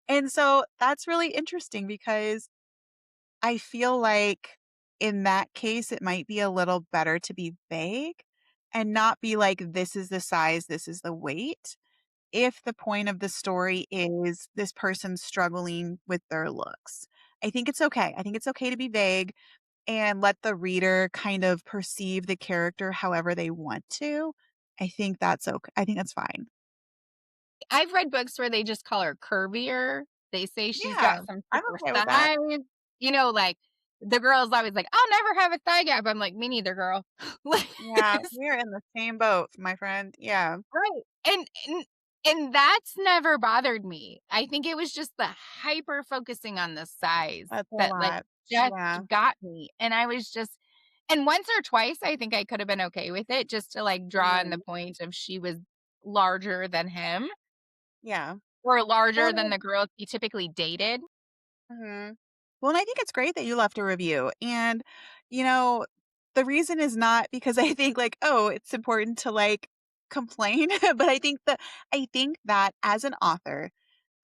And so that's really interesting because I feel like in that case, it might be a little better to be vague and not be like, this is the size, this is the weight if the point of the story is this person struggling with their looks. I think it's okay. I think it's okay to be vague and let the reader kind of perceive the character however they want to. I think that's okay. I think that's fine. I've read books where they just call her curvier. They say she's got Yeah, some I'm super okay with that. thighs, like, the girl's always like, "I'll never have a thigh gap." I'm like, "Me neither, girl." Like, Yeah, we're in the same boat, my friend. Yeah, right, and that's never bothered me. I think it was just the hyper focusing on the size that's a that, like, lot. just Yeah. got me, and I was just and once or twice, I think I could have been okay with it just to, like, draw in the Mhm. point of she was larger than him Yeah. or larger than Well, the girls he typically dated. mhm. Well, and I think it's great that you left a review. And, you know, the reason is not because I think like, oh, it's important to like complain, but I think that as an author,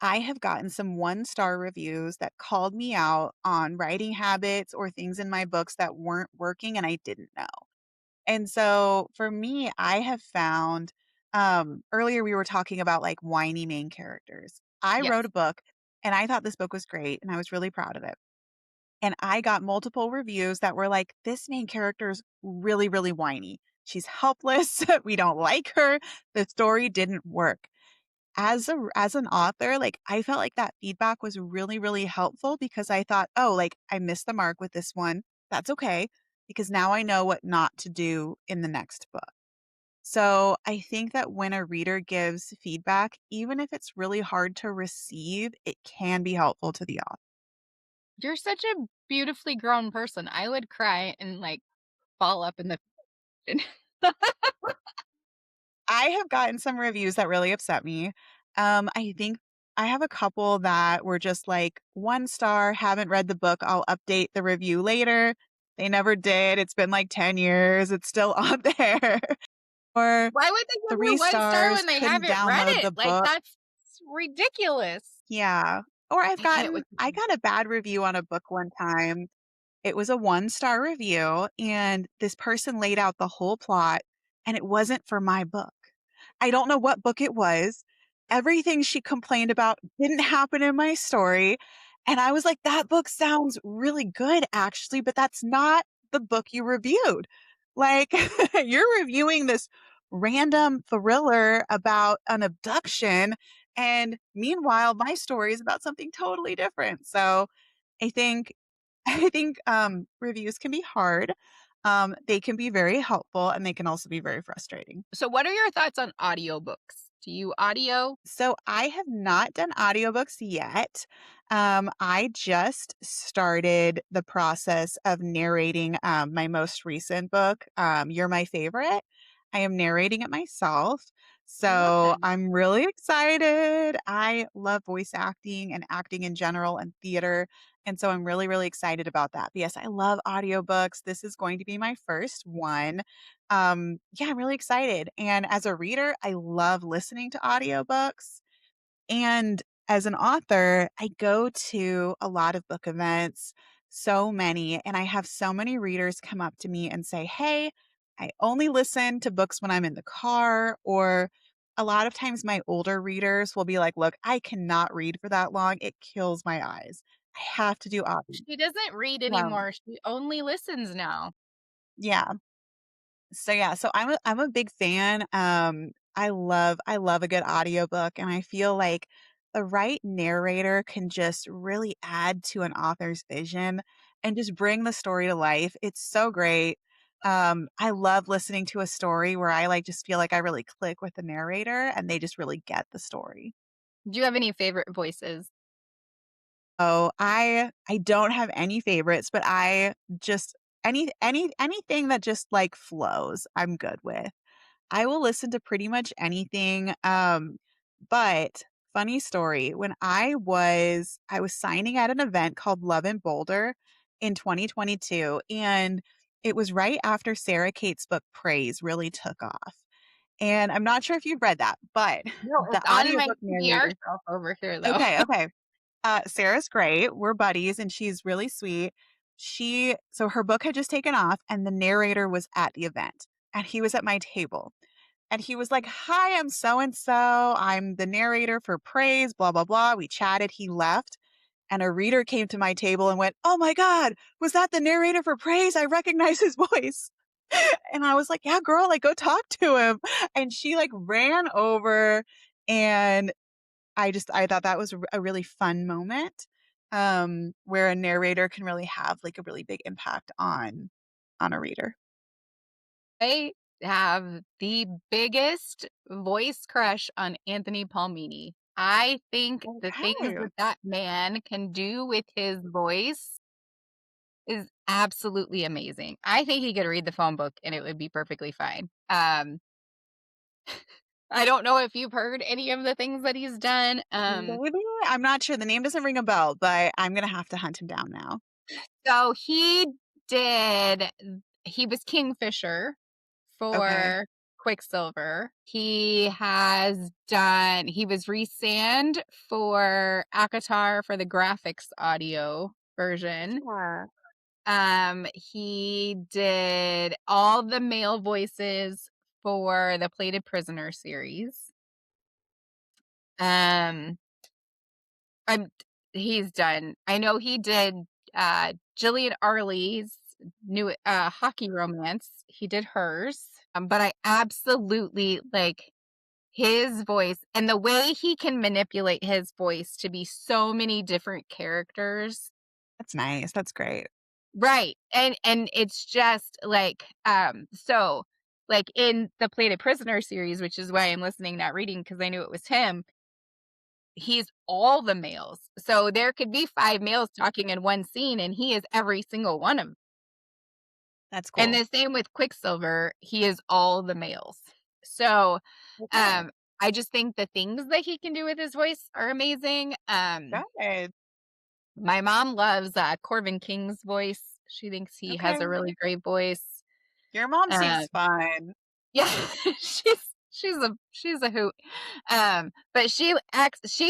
I have gotten some one-star reviews that called me out on writing habits or things in my books that weren't working and I didn't know. And so for me, I have found earlier we were talking about like whiny main characters. I wrote Yes. a book and I thought this book was great and I was really proud of it. And I got multiple reviews that were like, this main character's really, really whiny. She's helpless. We don't like her. The story didn't work. As an author, like I felt like that feedback was really, really helpful because I thought, oh, like I missed the mark with this one. That's okay. Because now I know what not to do in the next book. So I think that when a reader gives feedback, even if it's really hard to receive, it can be helpful to the author. You're such a beautifully grown person. I would cry and, like, fall up in the I have gotten some reviews that really upset me. I think I have a couple that were just like 1 star, haven't read the book. I'll update the review later. They never did. It's been like 10 years. It's still on there. Or Why would they give you 3 1 star stars, when they couldn't haven't read download it? the Like, book. that's ridiculous. Yeah. Or I can't with I people. got a bad review on a book one time. It was a 1 star review, and this person laid out the whole plot, and it wasn't for my book. I don't know what book it was. Everything she complained about didn't happen in my story, and I was like, "That book sounds really good, actually, but that's not the book you reviewed. Like, you're reviewing this random thriller about an abduction, and meanwhile, my story is about something totally different." So, I think reviews can be hard. They can be very helpful, and they can also be very frustrating. So what are your thoughts on audiobooks? Do you audio? So I have not done audiobooks yet. I just started the process of narrating my most recent book, You're My Favorite. I am narrating it myself. I love So that. I'm really excited. I love voice acting and acting in general and theater. And so I'm really, really excited about that. But yes, I love audiobooks. This is going to be my first one. Yeah, I'm really excited. And as a reader, I love listening to audiobooks. And as an author, I go to a lot of book events, so many, and I have so many readers come up to me and say, "Hey, I only listen to books when I'm in the car," or a lot of times my older readers will be like, "Look, I cannot read for that long. It kills my eyes. I have to do audio." She doesn't read Um, anymore. She only listens now. yeah. So I'm a big fan. I love a good audiobook, and I feel like the right narrator can just really add to an author's vision and just bring the story to life. It's so great. I love listening to a story where I like just feel like I really click with the narrator and they just really get the story. Do you have any favorite voices? Oh, I don't have any favorites, but I just anything that just like flows, I'm good with. I will listen to pretty much anything. But funny story, when I was signing at an event called Love in Boulder in 2022, and it was right after Sarah Kate's book Praise really took off. And I'm not sure if you've read that, but No, the it's on my audiobook TBR narrator. shelf over here, though. Okay. Sarah's great. We're buddies and she's really sweet. So her book had just taken off and the narrator was at the event and he was at my table. And he was like, "Hi, I'm so and so. I'm the narrator for Praise, blah, blah, blah." We chatted. He left. And a reader came to my table and went, "Oh my God, was that the narrator for Praise? I recognize his voice." And I was like, "Yeah, girl, like go talk to him." And she like ran over and I thought that was a really fun moment, where a narrator can really have like a really big impact on a reader. I have the biggest voice crush on Anthony Palmini. I think the things Okay. that that man can do with his voice is absolutely amazing. I think he could read the phone book and it would be perfectly fine. I don't know if you've heard any of the things that he's done. Maybe? I'm not sure. The name doesn't ring a bell, but I'm gonna have to hunt him down now. So did he was Kingfisher Okay. for Quicksilver. He was Resand for Akatar for the graphics audio version. Sure. He did all the male voices for the Plated Prisoner series. Um, I'm he's done. I know he did Jillian Arley's new hockey romance. He did hers. But I absolutely like his voice and the way he can manipulate his voice to be so many different characters. That's nice. That's great. Right. And it's just like so like in the Plated Prisoner series, which is why I'm listening, not reading, because I knew it was him, he's all the males. So there could be 5 males talking in one scene and he is every single one of them. That's And cool. the same with Quicksilver, he is all the males. So Okay. um I just think the things that he can do with his voice are amazing. Good. My mom loves Corvin King's voice. She thinks he has Okay. a really great voice. Your mom Um seems fun. yeah, she's a hoot. But she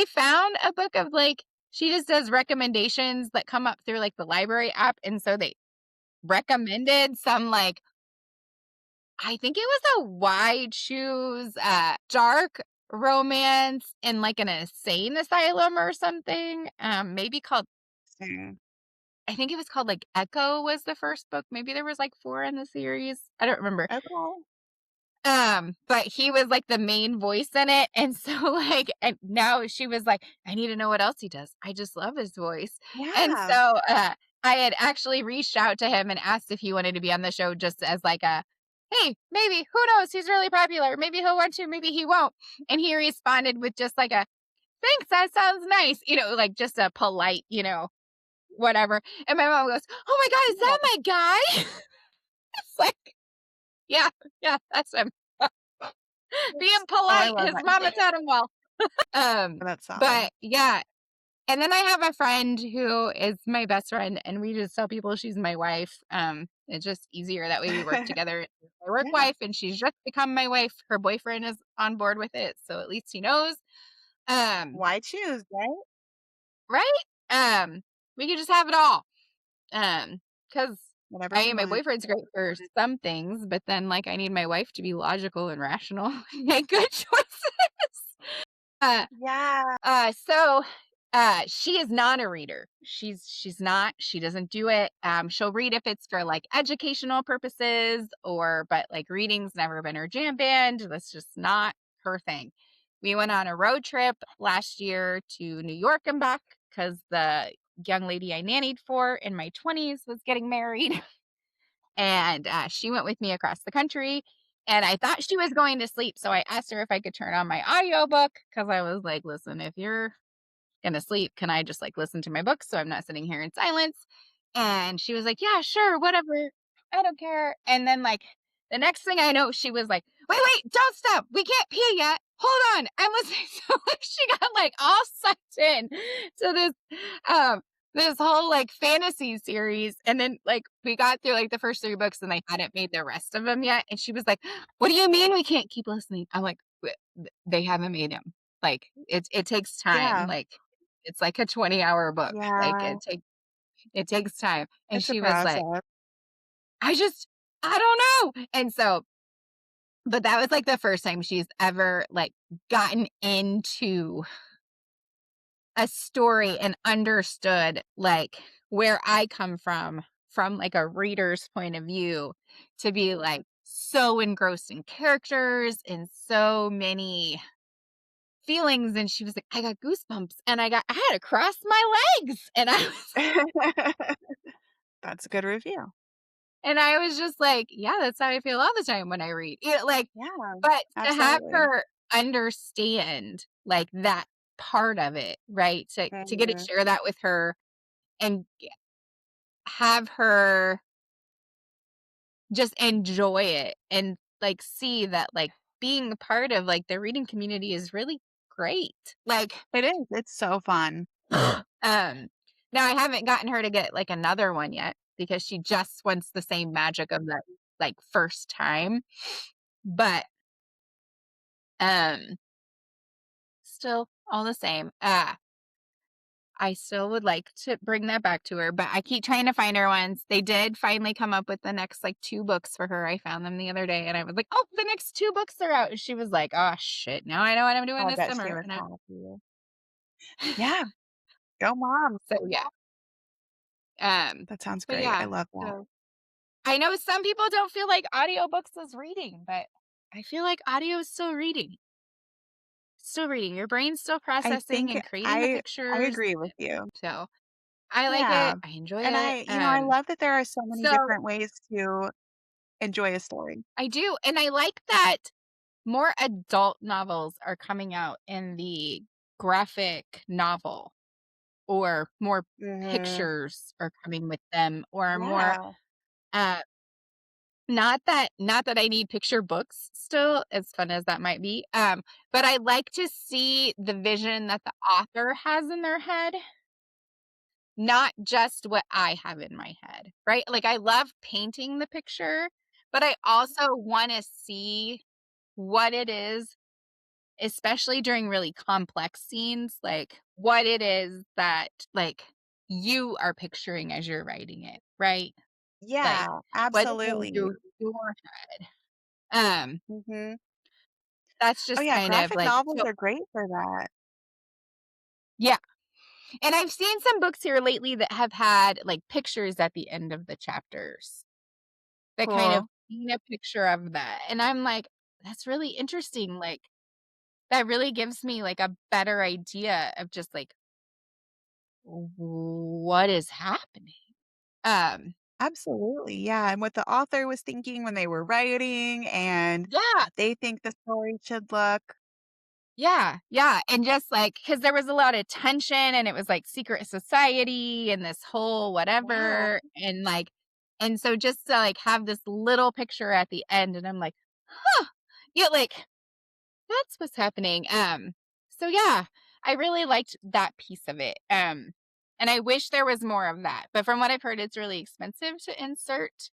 found a book of like she just does recommendations that come up through like the library app, and so they recommended some like I think it was a wide shoes dark romance in like an insane asylum or something. Maybe called Interesting. I think it was called like Echo was the first book. Maybe there was like 4 in the series. I don't remember. Okay. But he was like the main voice in it. And so like and now she was like, I need to know what else he does. I just love his voice. And Yeah. so I had actually reached out to him and asked if he wanted to be on the show just as like a hey, maybe who knows? He's really popular. Maybe he'll want to, maybe he won't. And he responded with just like a thanks, that sounds nice. Like just a polite, whatever. And my mom goes, oh my God, is Yeah. that my guy? It's like, yeah, yeah, that's him. Being Oh, I polite. love His that. mama taught him well. That's solid. But yeah. And then I have a friend who is my best friend, and we just tell people she's my wife. It's just easier that way we work together. My work Yeah. wife, and she's just become my wife. Her boyfriend is on board with it, so at least he knows. Um, Why choose, right? right? We could just have it all. Because Whatever I you mean, my want. boyfriend's great for some things, but then like I need my wife to be logical and rational and make good choices. Uh, Yeah. she is not a reader. She's not. She doesn't do it. She'll read if it's for like educational purposes but like reading's never been her jam band. That's just not her thing. We went on a road trip last year to New York and back because the young lady I nannied for in my 20s was getting married. And she went with me across the country. And I thought she was going to sleep. So I asked her if I could turn on my audiobook because I was like, listen, if you're going to sleep, can I just like listen to my book so I'm not sitting here in silence? And she was like, yeah, sure, whatever. I don't care. And then like the next thing I know, she was like, wait, don't stop. We can't pee yet. Hold on. I'm listening. So like she got like all sucked in to um this whole like fantasy series. And then like we got through like the first 3 books and they hadn't made the rest of them yet. And she was like, what do you mean we can't keep listening? I'm like, they haven't made them. Like it takes time. Yeah. Like it's like a 20-hour book. Like Yeah. it takes time. And It's a she was like, process. I just I don't know. And so but that was like the first time she's ever like gotten into a story and understood like where I come from like a reader's point of view to be like so engrossed in characters and so many feelings. And she was like, I got goosebumps and I had to cross my legs. And I was That's a good review. and I was just like, yeah, that's how I feel all the time when I read. Like, Yeah, but to have absolutely. her understand like that part of it, right? To get to Mhm. share that with her and have her just enjoy it and like see that like being a part of like the reading community is really great. Like It is, it's so fun. now I haven't gotten her to get like another one yet because she just wants the same magic of that like first time. But um still all the same. I still would like to bring that back to her, but I keep trying to find her ones. They did finally come up with the next like 2 books for her. I found them the other day and I was like, "Oh, the next 2 books are out." And she was like, "Oh shit, now I know what I'm doing I this bet she summer." was And happy. Yeah, go mom. so yeah. That sounds But great, I yeah, love that. so I know some people don't feel like audiobooks is reading, but I feel like audio is still reading. Still reading. Your brain's still I processing think and creating the I pictures. agree with you. So I like Yeah, it. I enjoy and it. I love that there are so many So different ways to enjoy a story. I do. And I like that more adult novels are coming out in the graphic novel, or more Mhm. pictures are coming with them, or more Yeah. uh not that I need picture books still, as fun as that might be. But I like to see the vision that the author has in their head, not just what I have in my head, right? Like I love painting the picture, but I also want to see what it is, especially during really complex scenes, like what it is that like you are picturing as you're writing it, right? Like Yeah, what is in absolutely. your head. Mhm. That's Oh, just yeah, kind of graphic like novels so are great for that. yeah. And I've seen some books here lately that have had like pictures at the end of the chapters that kind of Cool. paint a picture of that. And I'm like, that's really interesting. Like that really gives me like a better idea of just like what is happening. Um, Absolutely, yeah, and what the author was thinking when they were writing and yeah, how they think the story should look. yeah, and just, like, because there was a lot of tension, and it was, like, secret society and this whole Yeah. whatever, and so just to, like, have this little picture at the end, and I'm like, "Huh." Yeah, like, that's what's happening, so yeah, I really liked that piece of it, and I wish there was more of that, but from what I've heard, it's really expensive to insert,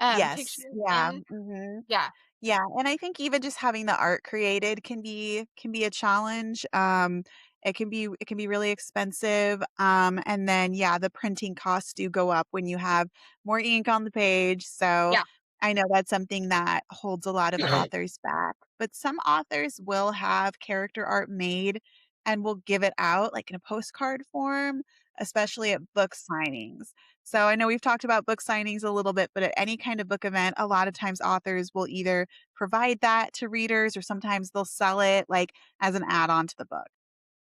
Yes. pictures Yeah, in. mhm. Yeah. Yeah, and I think even just having the art created can be a challenge. It can be really expensive. And then yeah, the printing costs do go up when you have more ink on the page. So Yeah. I know that's something that holds a lot of authors back. But some authors will have character art made and will give it out like in a postcard form, especially at book signings. So I know we've talked about book signings a little bit, but at any kind of book event, a lot of times authors will either provide that to readers or sometimes they'll sell it like as an add-on to the book.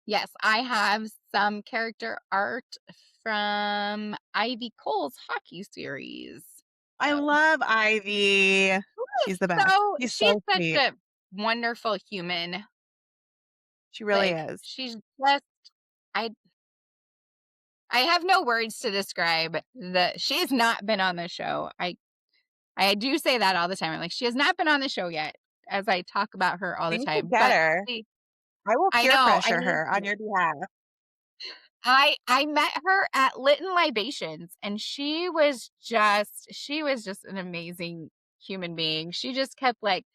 Yes, I have some character art from Ivy Cole's hockey series. I So, love Ivy. She's the best. She's she's so such sweet. a wonderful human. She really Like, is. she's just I I have no words to describe that she has not been on the show. I do say that all the time. I'm like, she has not been on the show yet, as I talk about her all the You should time. get But her. she, I will I peer know, I pressure need her on to. your behalf. I met her at Lit and Libations, and she was just an amazing human being. She just kept like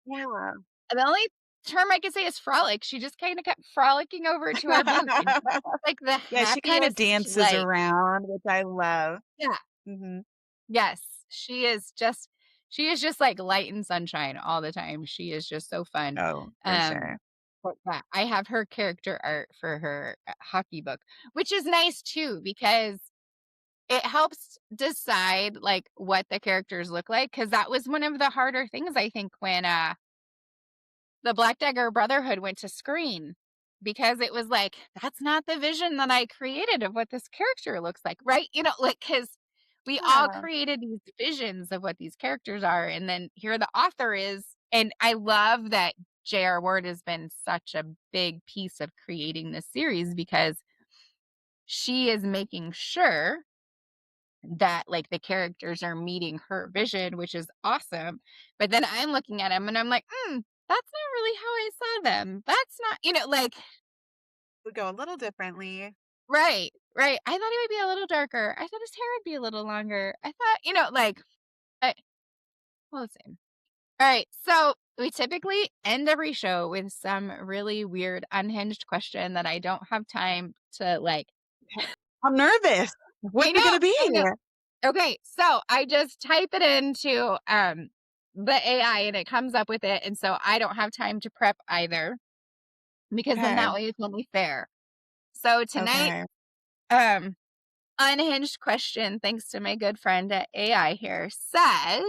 Yeah. the only term I could say is frolic. She just kind of kept frolicking over to our booth, and she's like the Yeah, she kind of happiest. dances around, which I love. Yeah, Mhm. yes, she is just like light and sunshine all the time. She is just so fun. Oh, for Um, sure. but yeah, I have her character art for her hockey book, which is nice too because it helps decide like what the characters look like. Because that was one of the harder things I think when the Black Dagger Brotherhood went to screen, because it was like, that's not the vision that I created of what this character looks like, right? Like, because we all Yeah. created these visions of what these characters are. And then here the author is. And I love that J.R. Ward has been such a big piece of creating this series because she is making sure that like the characters are meeting her vision, which is awesome. But then I'm looking at them and I'm like, that's not really how I saw them. That's not, like, Would go a little differently. right, right. I thought he would be a little darker. I thought his hair would be a little longer. I thought, like, I, well, the same. All right. So we typically end every show with some really weird, unhinged question that I don't have time to like. I'm nervous. I What's it know, gonna be? I know. Okay, so I just type it into the AI and it comes up with it, and so I don't have time to prep either because then Okay. that way it's only fair. So tonight, Okay. um, unhinged question, thanks to my good friend at AI here, says,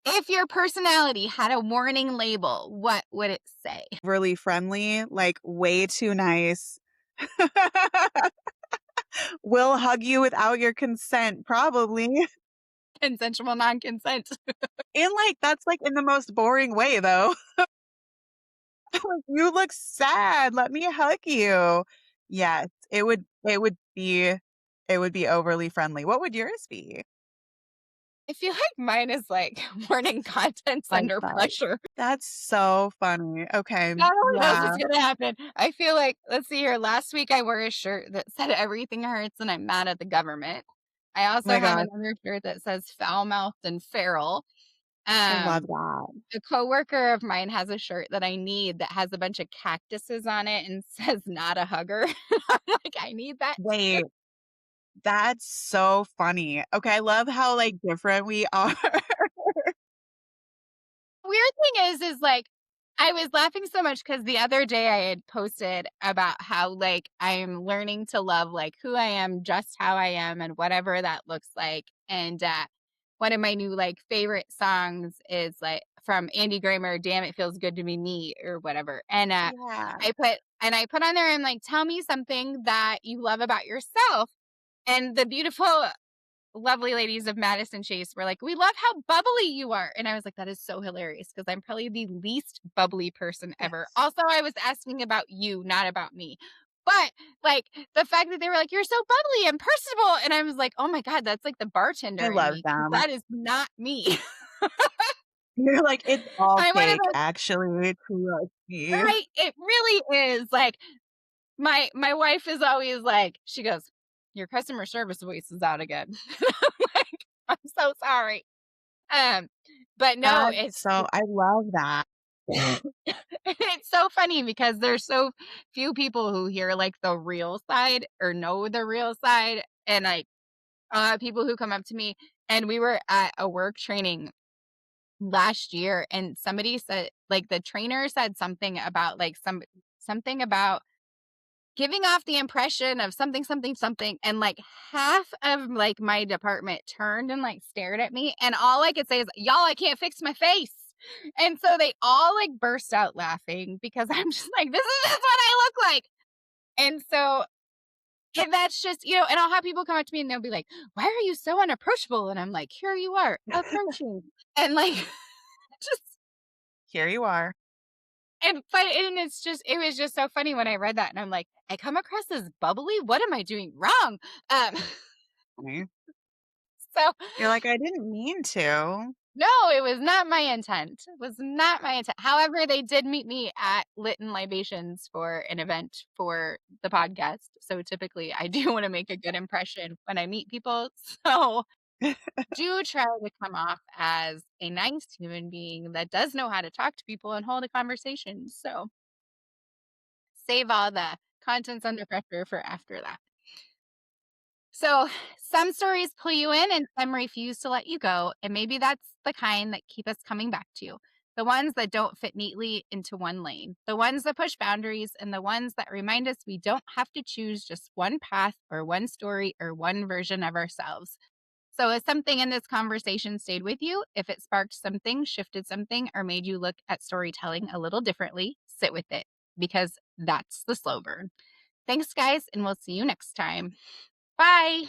if your personality had a warning label, what would it say? Really friendly, like way too nice. Will hug you without your consent, probably. Consensual non-consent. And like that's like in the most boring way though. Like, you look sad. Let me hug you. Yes, it would be overly friendly. What would yours be? I feel like mine is like warning contents Like under that. pressure. That's so funny. Okay. God only knows Yeah. what's gonna happen. I feel like, let's see here. Last week I wore a shirt that said everything hurts and I'm mad at the government. I Oh also my have gosh. another shirt that says foul mouthed and feral. I love Um, that. a coworker of mine has a shirt that I need that has a bunch of cactuses on it and says not a hugger. I'm like, I need that too. Wait, that's so funny. Okay, I love how like different we are. Weird thing is like I was laughing so much because the other day I had posted about how like I'm learning to love like who I am, just how I am, and whatever that looks like. And one of my new like favorite songs is like from Andy Grammer, "Damn It Feels Good to Be Me" or whatever. And Yeah. I put on there, I'm like, tell me something that you love about yourself. And the beautiful lovely ladies of Madison Chase were like, "We love how bubbly you are." And I was like, that is so hilarious because I'm probably the least bubbly person ever. Yes. Also, I was asking about you, not about me. But like the fact that they were like, "You're so bubbly and personable." And I was like, oh my God, that's like the I bartender in love me. 'Cause them. that is not me. You're like, it's all I'm one of fake, those, actually. Trust me. right? It really is. Like my wife is always like, she goes, "Your customer service voice is out again." I'm like, I'm so sorry. Um, But no, That's so I love that. it's so funny because there's so few people who hear like the real side or know the real side. And like people who come up to me, and we were at a work training last year, and somebody said, like, the trainer said something about like something about giving off the impression of something, something, something. And like half of like my department turned and like stared at me. And all I could say is, y'all, I can't fix my face. And so they all like burst out laughing because I'm just like, this is just what I look like. And so, and that's just, and I'll have people come up to me and they'll be like, why are you so unapproachable? And I'm like, here you are approaching. And like, just, Here you are. and it was just so funny when I read that. And I'm like, I come across as bubbly. What am I doing wrong? Um, Right? so You're like, "I didn't mean to." no, it was not my intent. It was not my intent. However, they did meet me at Lit and Libations for an event for the podcast. So typically I do want to make a good impression when I meet people. So do try to come off as a nice human being that does know how to talk to people and hold a conversation. So save all the contents under pressure for after that. So some stories pull you in and some refuse to let you go. And maybe that's the kind that keep us coming back to. The ones that don't fit neatly into one lane, the ones that push boundaries, and the ones that remind us we don't have to choose just one path or one story or one version of ourselves. So if something in this conversation stayed with you, if it sparked something, shifted something, or made you look at storytelling a little differently, sit with it because that's the slow burn. Thanks, guys, and we'll see you next time. Bye.